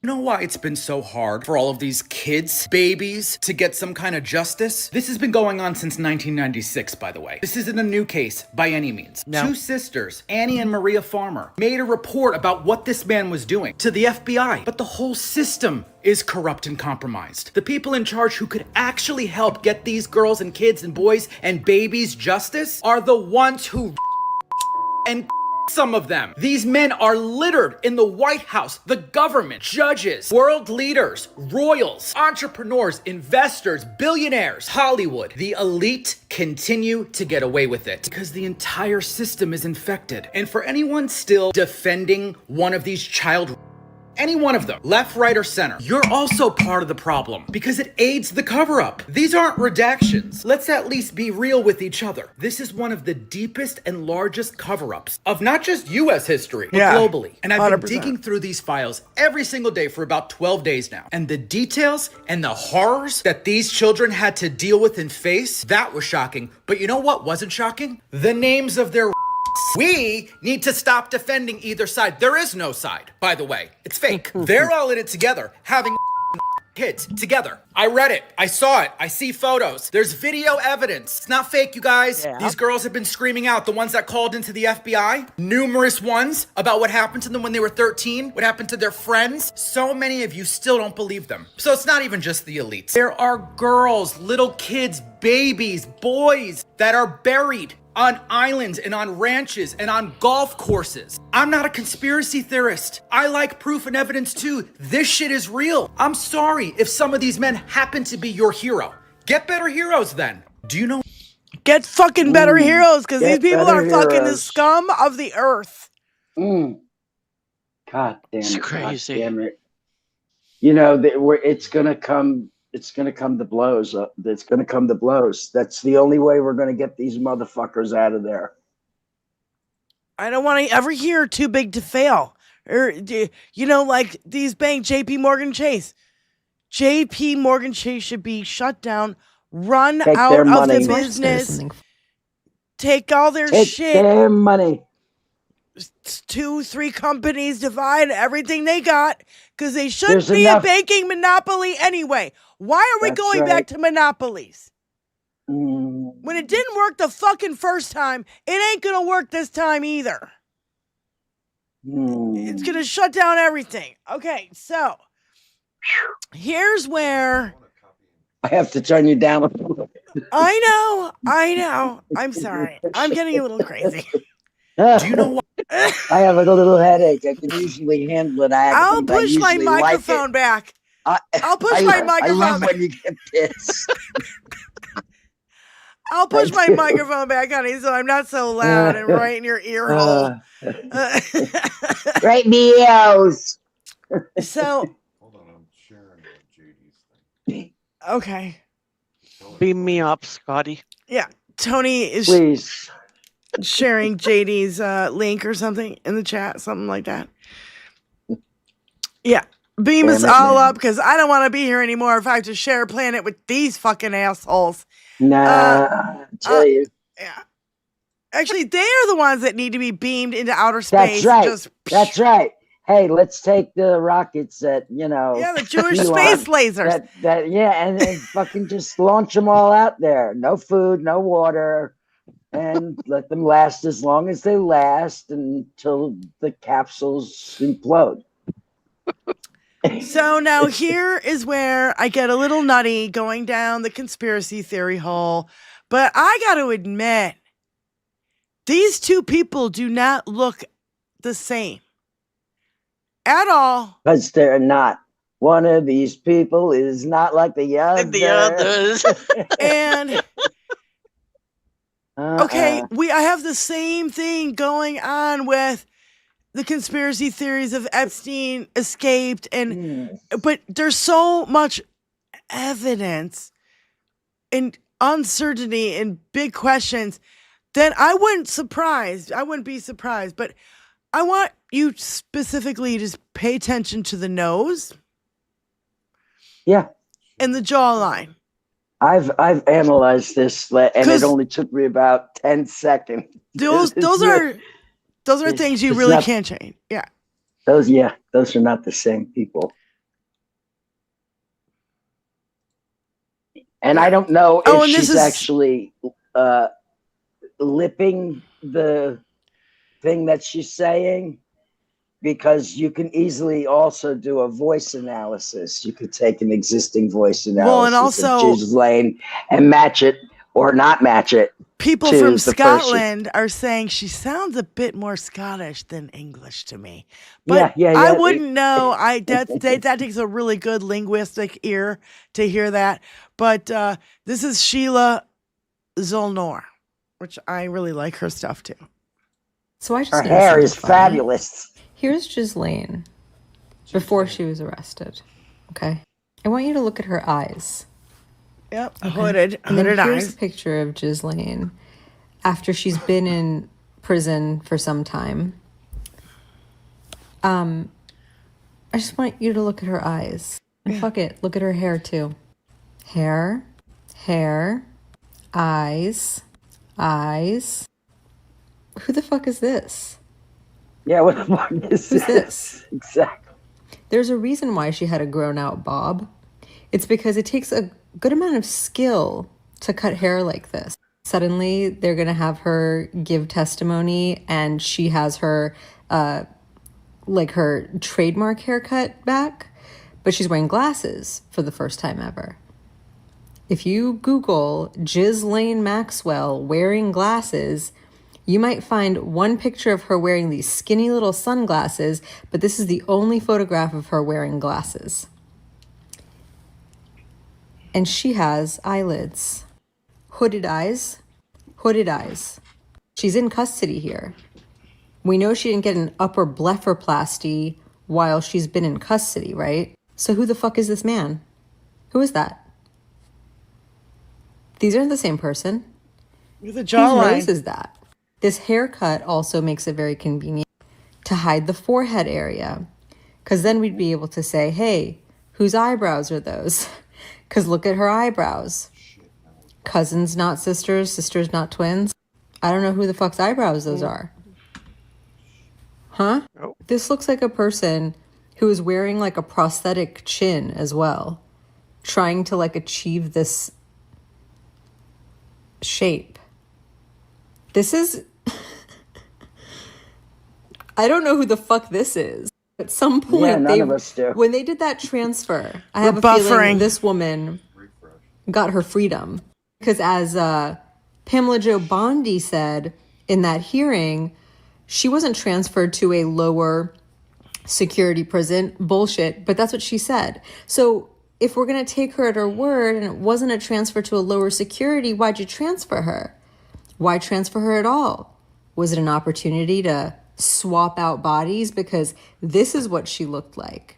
You know why it's been so hard for all of these kids, babies, to get some kind of justice? This has been going on since 1996, by the way. This isn't a new case by any means. No. Two sisters, Annie and Maria Farmer, made a report about what this man was doing to the FBI. But the whole system is corrupt and compromised. The people in charge who could actually help get these girls and kids and boys and babies justice are the ones who and some of them. These men are littered in the White House, the government, judges, world leaders, royals, entrepreneurs, investors, billionaires, Hollywood. The elite continue to get away with it because the entire system is infected. And for anyone still defending one of these any one of them, left, right, or center, you're also part of the problem because it aids the cover-up. These aren't redactions. Let's at least be real with each other. This is one of the deepest and largest cover-ups of not just U.S. history, but globally. And I've 100%. been digging through these files every single day for about 12 days now. And the details and the horrors that these children had to deal with and face, that was shocking. But you know what wasn't shocking? The names of their we need to stop defending either side. There is no side, by the way. It's fake. They're all in it together, having kids together. I read it. I saw it. I see photos. There's video evidence. It's not fake, you guys. Yeah. These girls have been screaming out, the ones that called into the FBI, numerous ones about what happened to them when they were 13, what happened to their friends. So many of you still don't believe them. So it's not even just the elites. There are girls, little kids, babies, boys that are buried on islands and on ranches and on golf courses. I'm not a conspiracy theorist. I like proof and evidence too. This shit is real. I'm sorry if some of these men happen to be your hero. Get better heroes then. Do you know? Get fucking better heroes, because these get people better are fucking the heroes. scum of the earth. God damn it. It's God crazy. damn it. You know, it's gonna come to blows. It's gonna come to blows. That's the only way we're gonna get these motherfuckers out of there. I don't want to ever hear too big to fail. Or, you know, like these banks, JP Morgan Chase. JP Morgan Chase should be shut down, run Take out their of money. the business, take all their Take shit. their money. 2-3 companies divide everything they got, because they shouldn't There's be enough- a banking monopoly anyway. Why are we That's going right. back to monopolies? Mm, When it didn't work the fucking first time, it ain't gonna work this time either. It's mm. gonna shut down everything. Okay, so here's where I have to turn you down a little. I know. I'm sorry. I'm getting a little crazy. Do you know what? I have a little headache. I can usually handle it. I'll but I push my usually like microphone it. back. I- I'll push I- my I microphone love back. when you get pissed. I'll push I my do. microphone back, honey, so I'm not so loud and right in your ear hole. Right, Meows. So, Hold on, I'm sharing JD's thing. okay. Beam me up, Scotty. Yeah. Tony is Please. sharing JD's link or something in the chat, something like that. Yeah. Beam Damn us it, all man. up, because I don't want to be here anymore if I have to share a planet with these fucking assholes. Nah, I tell you. Yeah. Actually, they are the ones that need to be beamed into outer space. That's right. Just, That's right. Hey, let's take the rockets that, you know. yeah, the Jewish Elon- space lasers. and fucking just launch them all out there. No food, no water, and let them last as long as they last until the capsules implode. So now here is where I get a little nutty going down the conspiracy theory hole. But I got to admit, these two people do not look the same at all. Because they're not. One of these people is not like the other. The others. And okay, Uh-uh. I have the same thing going on with the conspiracy theories of Epstein escaped, and but there's so much evidence and uncertainty and big questions that I wouldn't be surprised. But I want you specifically to just pay attention to the nose Yeah. and the jawline. I've analyzed this, and 'Cause- it only took me about 10 seconds. Those are things you it's really not- can't change. Yeah. Those are not the same people. And I don't know if Oh, and this she's is- actually lipping the thing that she's saying, because you can easily also do a voice analysis. You could take an existing voice analysis Well, and also- of Ghislaine and match it or not match it. People to from the Scotland are saying she sounds a bit more Scottish than English to me. But Yeah. I wouldn't know. That takes a really good linguistic ear to hear that. But this is Sheila Zolnor, which I really like her stuff too. So I just Her noticed hair something is funny. fabulous. Here's Ghislaine before she was arrested. Okay. I want you to look at her eyes. Yep, Okay. hooded And then here's eyes. a picture of Ghislaine after she's been in prison for some time. I just want you to look at her eyes. And fuck it, look at her hair too. Hair, eyes. Who the fuck is this? Yeah, what the fuck is Who's this? Exactly. There's a reason why she had a grown out bob. It's because it takes a good amount of skill to cut hair like this. Suddenly, they're going to have her give testimony, and she has her, her trademark haircut back, but she's wearing glasses for the first time ever. If you Google Ghislaine Maxwell wearing glasses, you might find one picture of her wearing these skinny little sunglasses, but this is the only photograph of her wearing glasses. And she has eyelids. Hooded eyes. Hooded eyes. She's in custody here. We know she didn't get an upper blepharoplasty while she's been in custody, right? So who the fuck is this man? Who is that? These aren't the same person. With a Whose jawline. nose is that? This haircut also makes it very convenient to hide the forehead area. Because then we'd be able to say, hey, whose eyebrows are those? Because look at her eyebrows. Cousins, not sisters. Sisters, not twins. I don't know who the fuck's eyebrows those are. Huh? Nope. This looks like a person who is wearing like a prosthetic chin as well. Trying to like achieve this shape. This is... I don't know who the fuck this is. At some point, none of us do. when they did that transfer, I have a buffering. feeling this woman got her freedom. Because as Pamela Jo Bondi said in that hearing, she wasn't transferred to a lower security prison. Bullshit, but that's what she said. So if we're going to take her at her word and it wasn't a transfer to a lower security, why'd you transfer her? Why transfer her at all? Was it an opportunity to swap out bodies? Because this is what she looked like.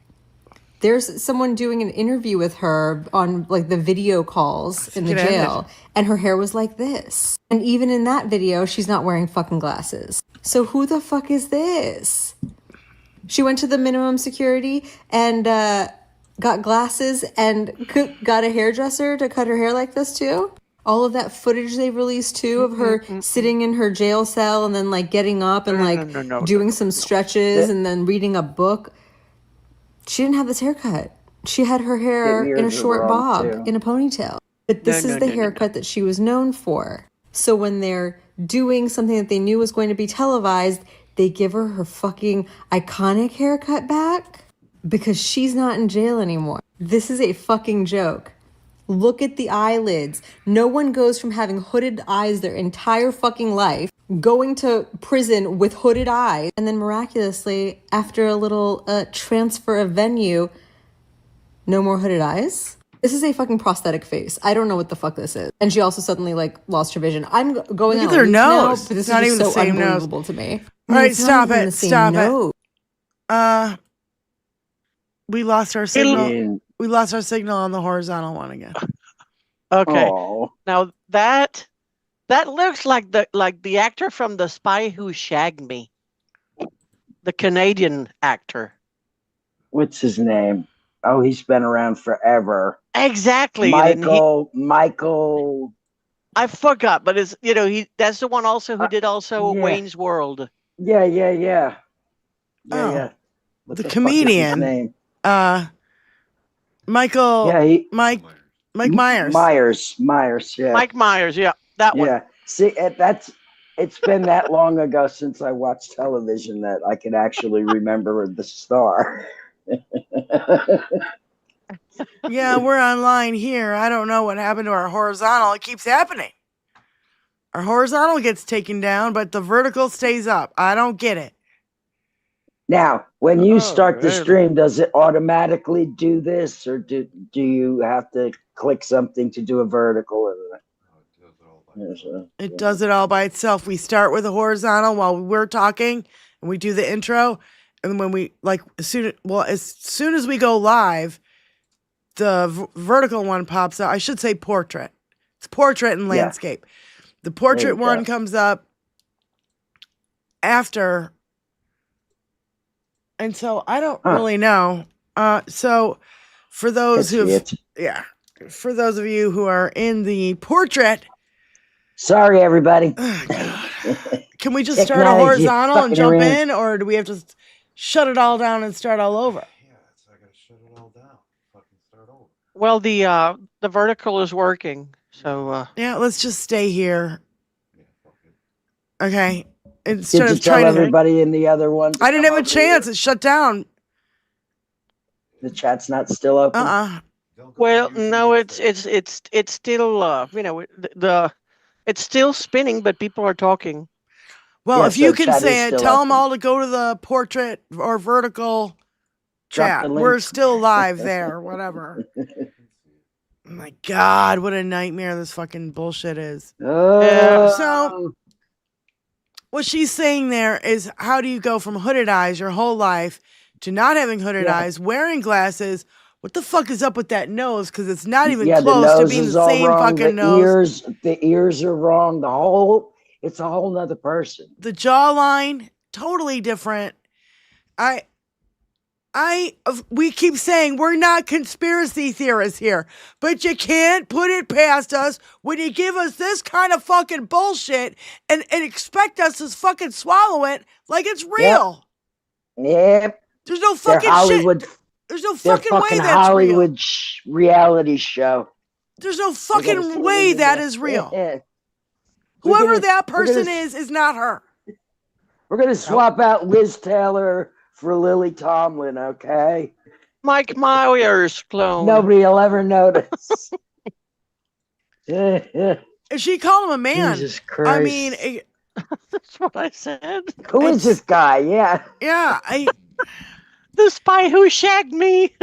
There's someone doing an interview with her on like the video calls in the jail, and her hair was like this. And even in that video, she's not wearing fucking glasses. So who the fuck is this? She went to the minimum security and got glasses and got a hairdresser to cut her hair like this too. All of that footage they released too of her sitting in her jail cell and then like getting up and doing some stretches and then reading a book. She didn't have this haircut. She had her hair in a short bob in a ponytail. But this is the haircut that she was known for. So when they're doing something that they knew was going to be televised, they give her her fucking iconic haircut back because she's not in jail anymore. This is a fucking joke. Look at the eyelids. No one goes from having hooded eyes their entire fucking life, going to prison with hooded eyes, and then miraculously, after a little transfer of venue, no more hooded eyes? This is a fucking prosthetic face. I don't know what the fuck this is. And she also suddenly like lost her vision. I'm going Look on at their weeks now, nose. but this It's not is even just the so same nose. unbelievable to me. All right, It's not stop even it. the same Stop nose. it. We lost our signal. We lost our signal on the horizontal one again. Okay. Oh. Now that looks like the actor from The Spy Who Shagged Me. The Canadian actor. What's his name? Oh, he's been around forever. Exactly. Michael. I forgot, but it's that's the one also who did also yeah. Wayne's World. Yeah. Oh, Yeah. What the fuck is his comedian. name? Michael. Yeah, Mike Myers. Myers. Yeah. Mike Myers. Yeah, that one. Yeah. See, it's been that long ago since I watched television that I can actually remember the star. Yeah, we're online here. I don't know what happened to our horizontal. It keeps happening. Our horizontal gets taken down, but the vertical stays up. I don't get it. Now, when you start the stream, does it automatically do this, or do you have to click something to do a vertical? It does it all by itself. We start with a horizontal while we're talking, and we do the intro. And when we as soon as we go live, the vertical one pops up. I should say portrait. It's portrait and landscape. The portrait one comes up after. And so I don't really know. So for those for those of you who are in the portrait. Sorry, everybody. Can we just start a horizontal and jump in, or do we have to shut it all down and start all over? Well, the vertical is working, so Yeah, let's just stay here. Okay. Instead Did you of tell trying to, everybody in the other one? to I didn't come have a over chance. here? It shut down. The chat's not still open. well, no, it's still it's still spinning, but people are talking. Well, Yeah, if you so can chat is say it, still tell them open. all to go to the portrait or vertical Drop chat. the We're link. still live there, whatever. Oh my God, what a nightmare this fucking bullshit is. Oh. So, what she's saying there is, how do you go from hooded eyes your whole life to not having hooded eyes, wearing glasses? What the fuck is up with that nose? Because it's not even the close nose to being is the all same wrong. fucking The nose. ears are wrong. It's a whole nother person. The jawline, totally different. We keep saying we're not conspiracy theorists here, but you can't put it past us when you give us this kind of fucking bullshit and expect us to fucking swallow it like it's real. Yep. There's no They're fucking Hollywood. shit. There's no They're fucking way fucking that's Hollywood real. reality show. There's no We gotta fucking see way what that we is do. real. Yeah. Whoever that we're gonna- person is not her. We're gonna swap out Liz Taylor for Lily Tomlin, okay? Mike Myers clone. Nobody will ever notice. And she called him a man. Jesus Christ. I mean, That's what I said. Who is this guy? Yeah. Yeah, The spy who shagged me.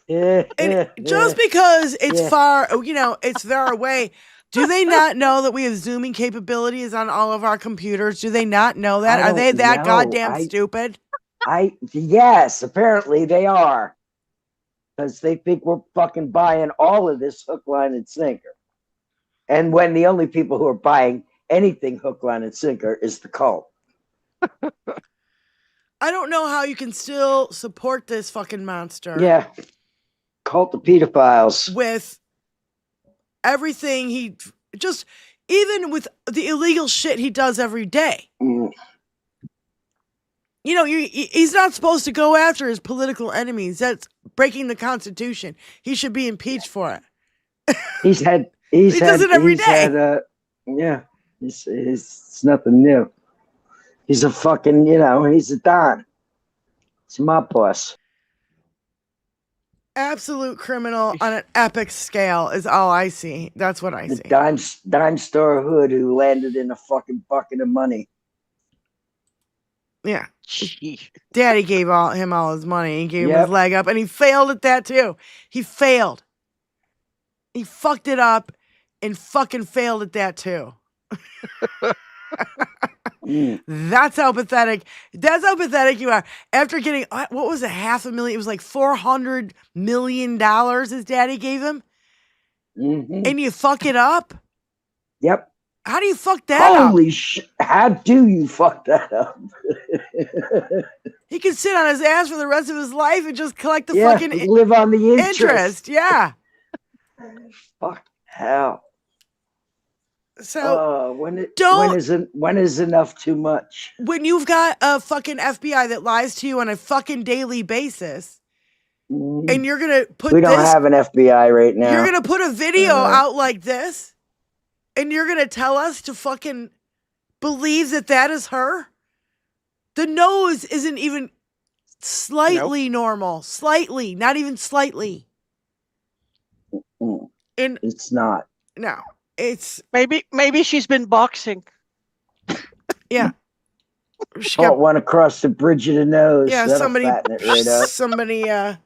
And just because it's far, it's far away, do they not know that we have zooming capabilities on all of our computers? Do they not know that? Are they that goddamn stupid? Yes, apparently they are. Because they think we're fucking buying all of this hook, line, and sinker. And when the only people who are buying anything hook, line, and sinker is the cult. I don't know how you can still support this fucking monster. Yeah. Cult of pedophiles. With everything even with the illegal shit he does every day. Mm. He's not supposed to go after his political enemies. That's breaking the Constitution. He should be impeached for it. He does it every day. It's nothing new. He's a fucking, he's a don. He's a mob boss. Absolute criminal on an epic scale is all I see. That's what I see. Dime store hood who landed in a fucking bucket of money. Yeah. Daddy gave him all his money. He gave him Yep. his leg up, and he failed at that too. He failed. He fucked it up and fucking failed at that too. That's how pathetic. That's how pathetic you are. After getting, what was it, $500,000? It was like $400 million his daddy gave him. Mm-hmm. And you fuck it up? Yep. How do you fuck that up? Holy shit. How do you fuck that up? He could sit on his ass for the rest of his life and just collect the Yeah, fucking live on the interest. Yeah. Fuck hell. So when is enough too much? When you've got a fucking FBI that lies to you on a fucking daily basis, and you're gonna put we don't have an FBI right now. You're gonna put a video out like this, and you're gonna tell us to fucking believe that is her? The nose isn't even slightly normal. Slightly, not even slightly. And it's not. No. It's maybe she's been boxing. Yeah. Caught one across the bridge of the nose. Yeah, That'll somebody fatten it right up.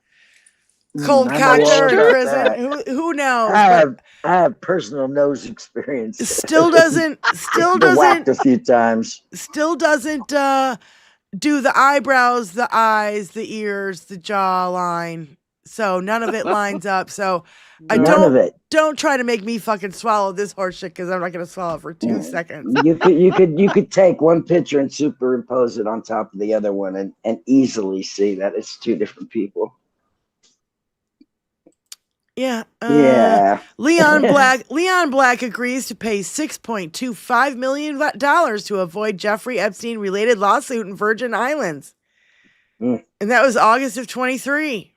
Cold I cocked know all her in about prison. that. Who knows? I have personal nose experience. Still doesn't Been whacked a few times. Still doesn't do the eyebrows, the eyes, the ears, the jawline. So none of it lines up. So don't try to make me fucking swallow this horse shit, because I'm not gonna swallow it for 2 seconds. You could take one picture and superimpose it on top of the other one and easily see that it's two different people. Yeah. Yeah. Leon Black agrees to pay $6.25 million to avoid Jeffrey Epstein related lawsuit in Virgin Islands. And that was August of 23.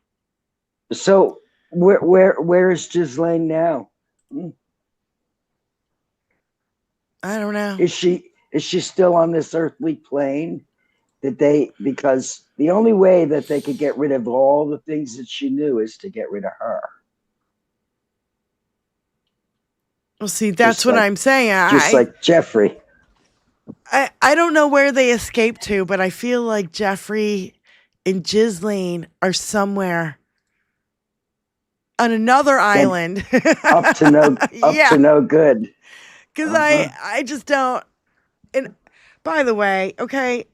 So Where is Ghislaine now? I don't know. Is she still on this earthly plane? Because the only way that they could get rid of all the things that she knew is to get rid of her. Well, see, that's what I'm saying. Just like Jeffrey. I don't know where they escaped to, but I feel like Jeffrey and Ghislaine are somewhere on another island. up to no good. Because I just don't. And by the way, okay,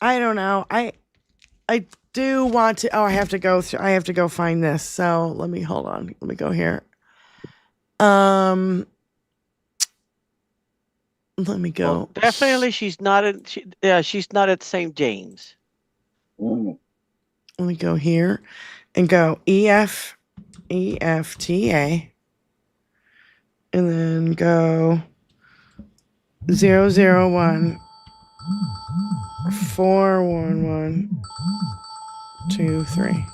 I don't know. I do want to. Oh, I have to go find this. So let me hold on. Let me go here. Let me go. Well, definitely, she's not at St. James. Let me go here and go EFTA, and then go 001 41123.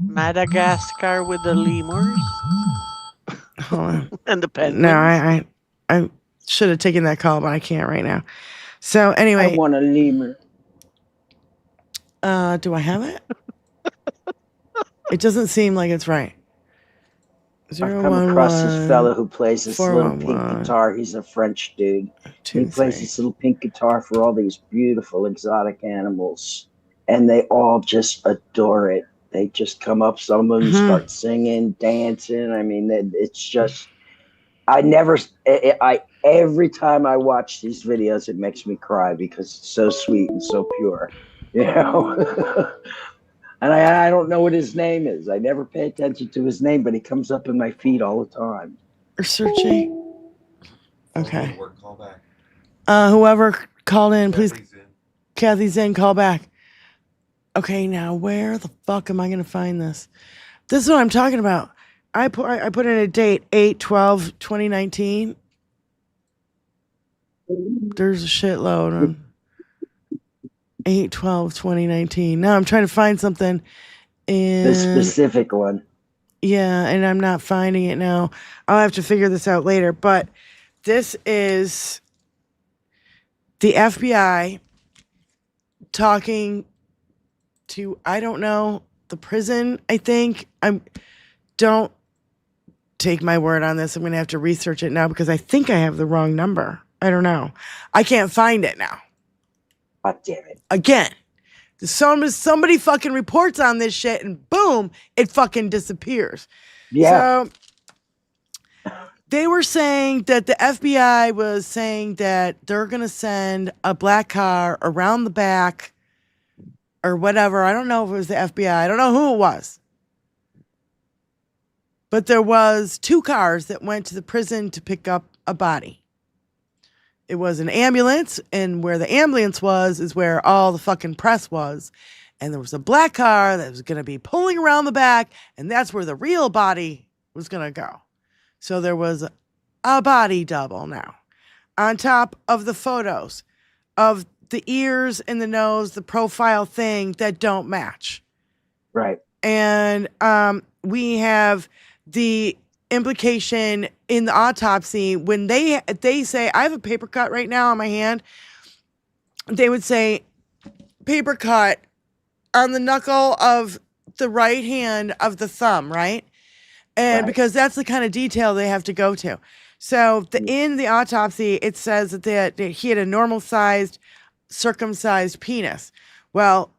Madagascar with the lemurs. Hold on. And the penguins. No, I should have taken that call, but I can't right now. So anyway, I want a lemur. Do I have it? It doesn't seem like it's right. I've come across this fellow who plays this little pink guitar. He's a French dude. He plays this little pink guitar for all these beautiful exotic animals, and they all just adore it. They just come up, some of them start singing, dancing. I mean, it's just. Every time I watch these videos, it makes me cry because it's so sweet and so pure, you know. And I don't know what his name is. I never pay attention to his name, but he comes up in my feed all the time. Or searching. Okay. Whoever called in, please. Kathy's in. Call back. Okay, now where the fuck am I going to find this? This is what I'm talking about. I put in a date, 8/12/2019. There's a shitload on 8/12/2019. Now I'm trying to find something. The specific one. Yeah, and I'm not finding it now. I'll have to figure this out later. But this is the FBI talking to, I don't know, the prison, I think. Don't take my word on this. I'm going to have to research it now because I think I have the wrong number. I don't know. I can't find it now. God damn it. Again, somebody fucking reports on this shit and boom, it fucking disappears. Yeah. So they were saying that the FBI was saying that they're going to send a black car around the back or whatever. I don't know if it was the FBI. I don't know who it was. But there was 2 cars that went to the prison to pick up a body. It was an ambulance, and where the ambulance was is where all the fucking press was. And there was a black car that was going to be pulling around the back, and that's where the real body was going to go. So there was a body double now. On top of the photos of the ears and the nose, the profile thing that don't match. Right. And we have the implication in the autopsy when they say, I have a paper cut right now on my hand. They would say paper cut on the knuckle of the right hand of the thumb, right? And because that's the kind of detail they have to go to. So in the autopsy, it says that he had a normal sized circumcised penis. Well,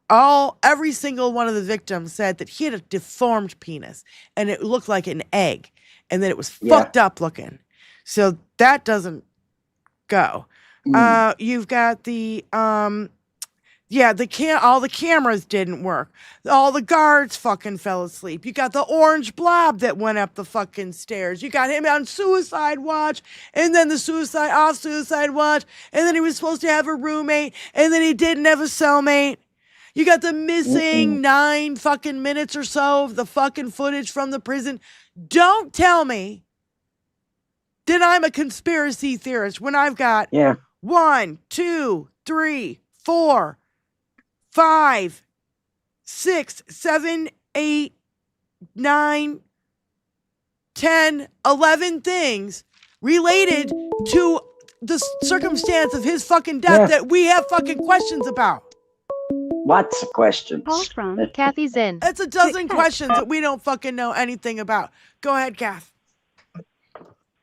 every single one of the victims said that he had a deformed penis and it looked like an egg and that it was fucked up looking. So that doesn't go. You've got the all the cameras didn't work. All the guards fucking fell asleep. You got the orange blob that went up the fucking stairs. You got him on suicide watch and then off suicide watch. And then he was supposed to have a roommate and then he didn't have a cellmate. You got the missing 9 fucking minutes or so of the fucking footage from the prison. Don't tell me that I'm a conspiracy theorist when I've got 1, 2, 3, 4, 5 6, 7, 8, 9, 10, 11 things related to the circumstance of his fucking death that we have fucking questions about. Lots of questions. Call from Kathy Zinn. That's a dozen questions that we don't fucking know anything about. Go ahead, Kath.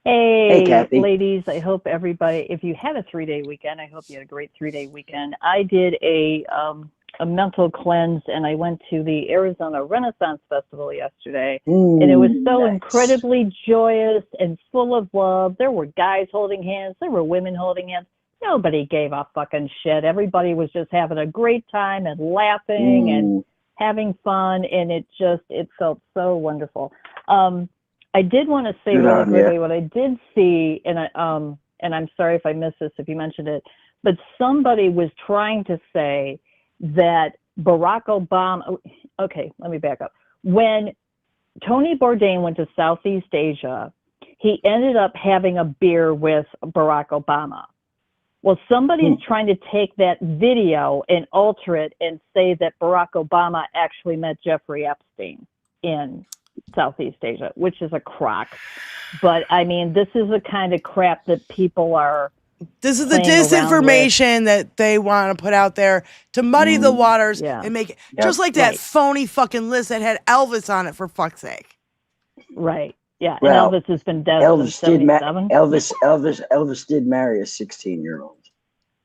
Hey, Kathy. Ladies, I hope everybody, if you had a 3-day weekend, I hope you had a great 3-day weekend. I did a mental cleanse, and I went to the Arizona Renaissance Festival yesterday, and it was so incredibly joyous and full of love. There were guys holding hands. There were women holding hands. Nobody gave a fucking shit. Everybody was just having a great time and laughing and having fun, and it felt so wonderful. I did want to say really quickly what I did see, and I'm sorry if I missed this, if you mentioned it, but somebody was trying to say that Barack Obama, okay, let me back up. When Tony Bourdain went to Southeast Asia, he ended up having a beer with Barack Obama. Well, somebody's trying to take that video and alter it and say that Barack Obama actually met Jeffrey Epstein in Southeast Asia, which is a crock. But I mean, this is the kind of crap that people are. This is the disinformation that they want to put out there to muddy the waters and make it just like that phony fucking list that had Elvis on it, for fuck's sake. Right. Yeah. Well, and Elvis has been dead Elvis since 77. Elvis did marry a 16-year-old.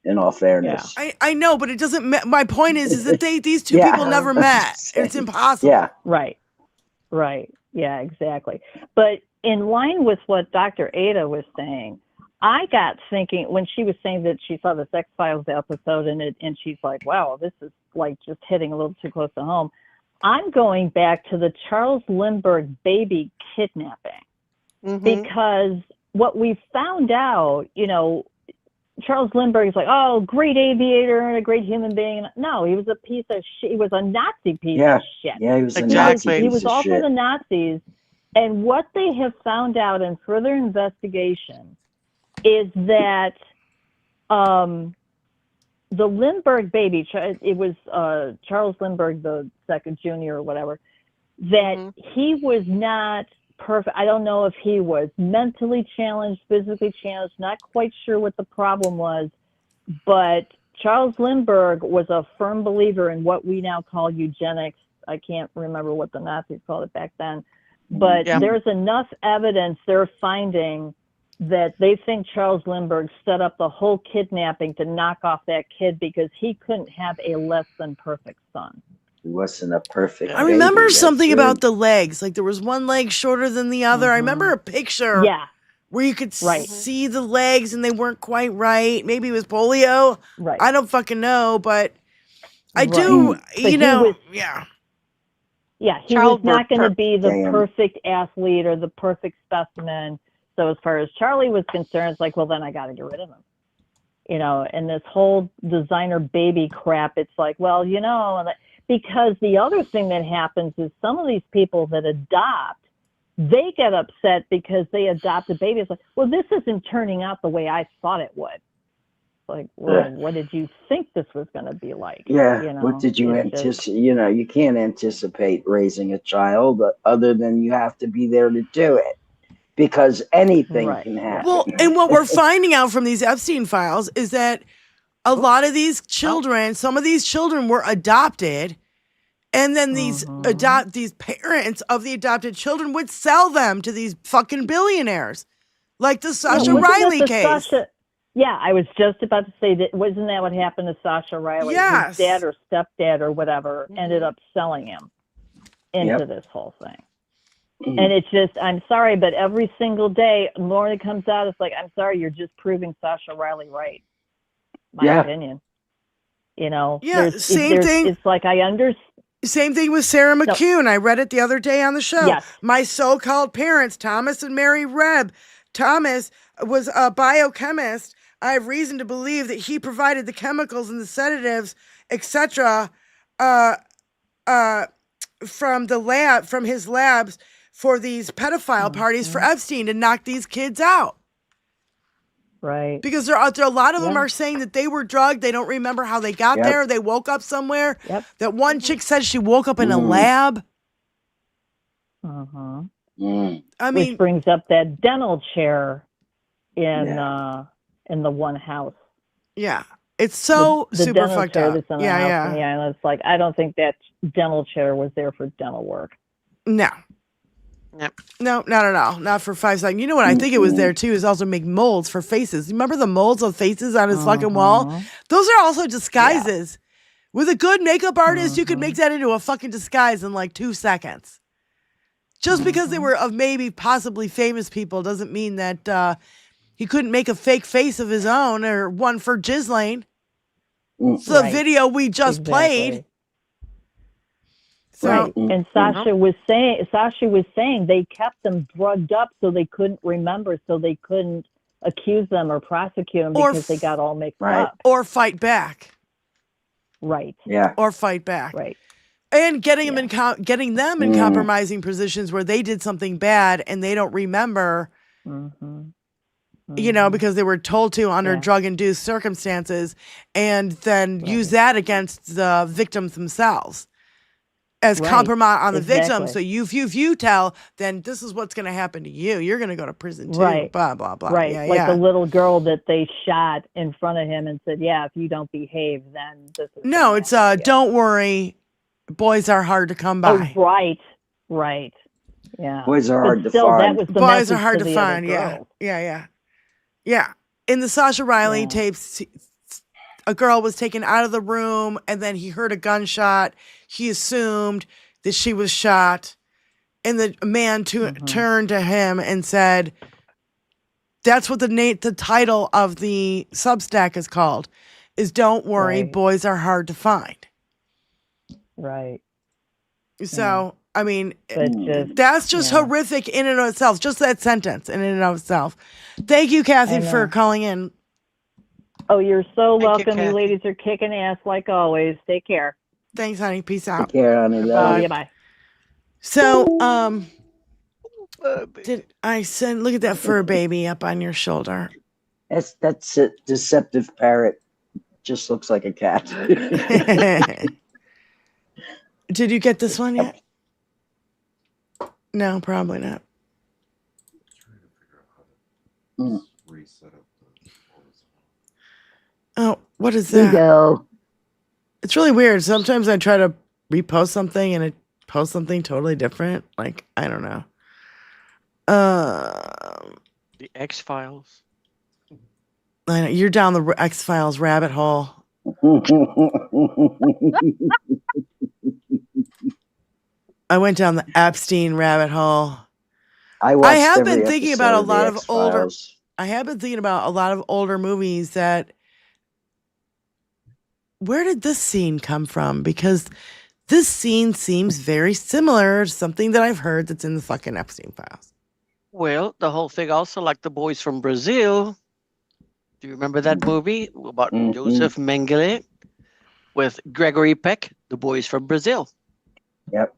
In all fairness, I know, but it doesn't. My point is that these two people never met. It's impossible. Yeah. Right. Yeah, exactly. But in line with what Dr. Ada was saying, I got thinking when she was saying that she saw the X-Files episode and she's like, wow, this is like just hitting a little too close to home. I'm going back to the Charles Lindbergh baby kidnapping because what we found out, Charles Lindbergh is like, oh, great aviator and a great human being. No, he was a piece of shit. He was a Nazi piece of shit. Yeah, he was a Nazi piece He was of all shit. for the Nazis. And what they have found out in further investigation is that the Lindbergh baby, it was Charles Lindbergh the second junior or whatever, that he was not perfect. I don't know if he was mentally challenged, physically challenged, not quite sure what the problem was, but Charles Lindbergh was a firm believer in what we now call eugenics. I can't remember what the Nazis called it back then, but there's enough evidence they're finding that they think Charles Lindbergh set up the whole kidnapping to knock off that kid because he couldn't have a less than perfect son. He wasn't a perfect. I remember something about the legs. Like there was one leg shorter than the other. I remember a picture where you could see the legs and they weren't quite right. Maybe it was polio. Right. I don't fucking know, but I do, But he was Charles not going to be the Damn. perfect athlete or the perfect specimen. So as far as Charlie was concerned, it's like, well, then I got to get rid of him. And this whole designer baby crap, it's like, well, because the other thing that happens is some of these people that adopt, they get upset because they adopt a baby. It's like, well, this isn't turning out the way I thought it would. It's like, well, what did you think this was going to be like? Yeah. What did you anticipate? You can't anticipate raising a child other than you have to be there to do it. Because anything can happen. Well, and what we're finding out from these Epstein files is that a lot of these children, some of these children were adopted, and then these parents of the adopted children would sell them to these fucking billionaires, like the Sasha Riley case. I was just about to say that. Wasn't that what happened to Sasha Riley? Yes. His dad or stepdad or whatever ended up selling him into this whole thing. And it's just, I'm sorry, but every single day, more that comes out, it's like, I'm sorry, you're just proving Sasha Riley right. My opinion. Same thing. It's like I understand. Same thing with Sarah McCune. I read it the other day on the show. Yes. My so-called parents, Thomas and Mary Rebb. Thomas was a biochemist. I have reason to believe that he provided the chemicals and the sedatives, etc., from his labs for these pedophile parties for Epstein to knock these kids out. Right. Because there are a lot of them are saying that they were drugged. They don't remember how they got there. They woke up somewhere. Yep. That one chick said she woke up in a lab. Uh-huh. I mean, which brings up that dental chair in the one house. Yeah. It's so the super dental fucked chair up. that's in the house in the island. It's like, I don't think that dental chair was there for dental work. No. Yep. No, not at all. Not for 5 seconds. You know what I think it was there too is also make molds for faces. You remember the molds of faces on his fucking wall? Those are also disguises. With a good makeup artist, you could make that into a fucking disguise in like 2 seconds. Just because they were of maybe possibly famous people doesn't mean that he couldn't make a fake face of his own or one for Ghislaine. It's the video we just played. So, right. And Sasha was saying they kept them drugged up so they couldn't remember, so they couldn't accuse them or prosecute them because they got all mixed up. Or fight back. Right. Yeah. Or fight back. Right. And getting them in compromising positions where they did something bad and they don't remember, you know, because they were told to under drug-induced circumstances, and then use that against the victims themselves as compromise on the victim. So if you tell, then this is what's going to happen to you. You're going to go to prison too. Right. Blah, blah, blah. Right. Yeah, like the little girl that they shot in front of him and said, if you don't behave, then this is... No, it's don't worry. Boys are hard to come by. Oh, right. Right. Yeah. Boys are hard to still, find. That was the Boys are message hard to to the find. other Yeah. girls. Yeah. In the Sasha Riley tapes, a girl was taken out of the room and then he heard a gunshot. He assumed that she was shot. And the man turned to him and said, that's what the title of the Substack is called, is Don't Worry, Boys Are Hard to Find. Right. So, I mean, that's just horrific in and of itself. Just that sentence in and of itself. Thank you, Kathy, for calling in. Oh, you're so welcome. You ladies are kicking ass like always. Take care. Thanks, honey. Peace out. Take care, honey. Bye. So, did I send? Look at that fur baby up on your shoulder. That's a deceptive parrot. Just looks like a cat. Did you get this one yet? No, probably not. Oh, what is that? Go. It's really weird. Sometimes I try to repost something and it posts something totally different. Like, I don't know. The X-Files. I know, you're down the X-Files rabbit hole. I went down the Epstein rabbit hole. I have been thinking about a lot of older. I have been thinking about a lot of older movies that. Where did this scene come from? Because this scene seems very similar to something that I've heard that's in the fucking Epstein files. Well, the whole thing also, like The Boys from Brazil. Do you remember that movie about Joseph Mengele with Gregory Peck, The Boys from Brazil? Yep.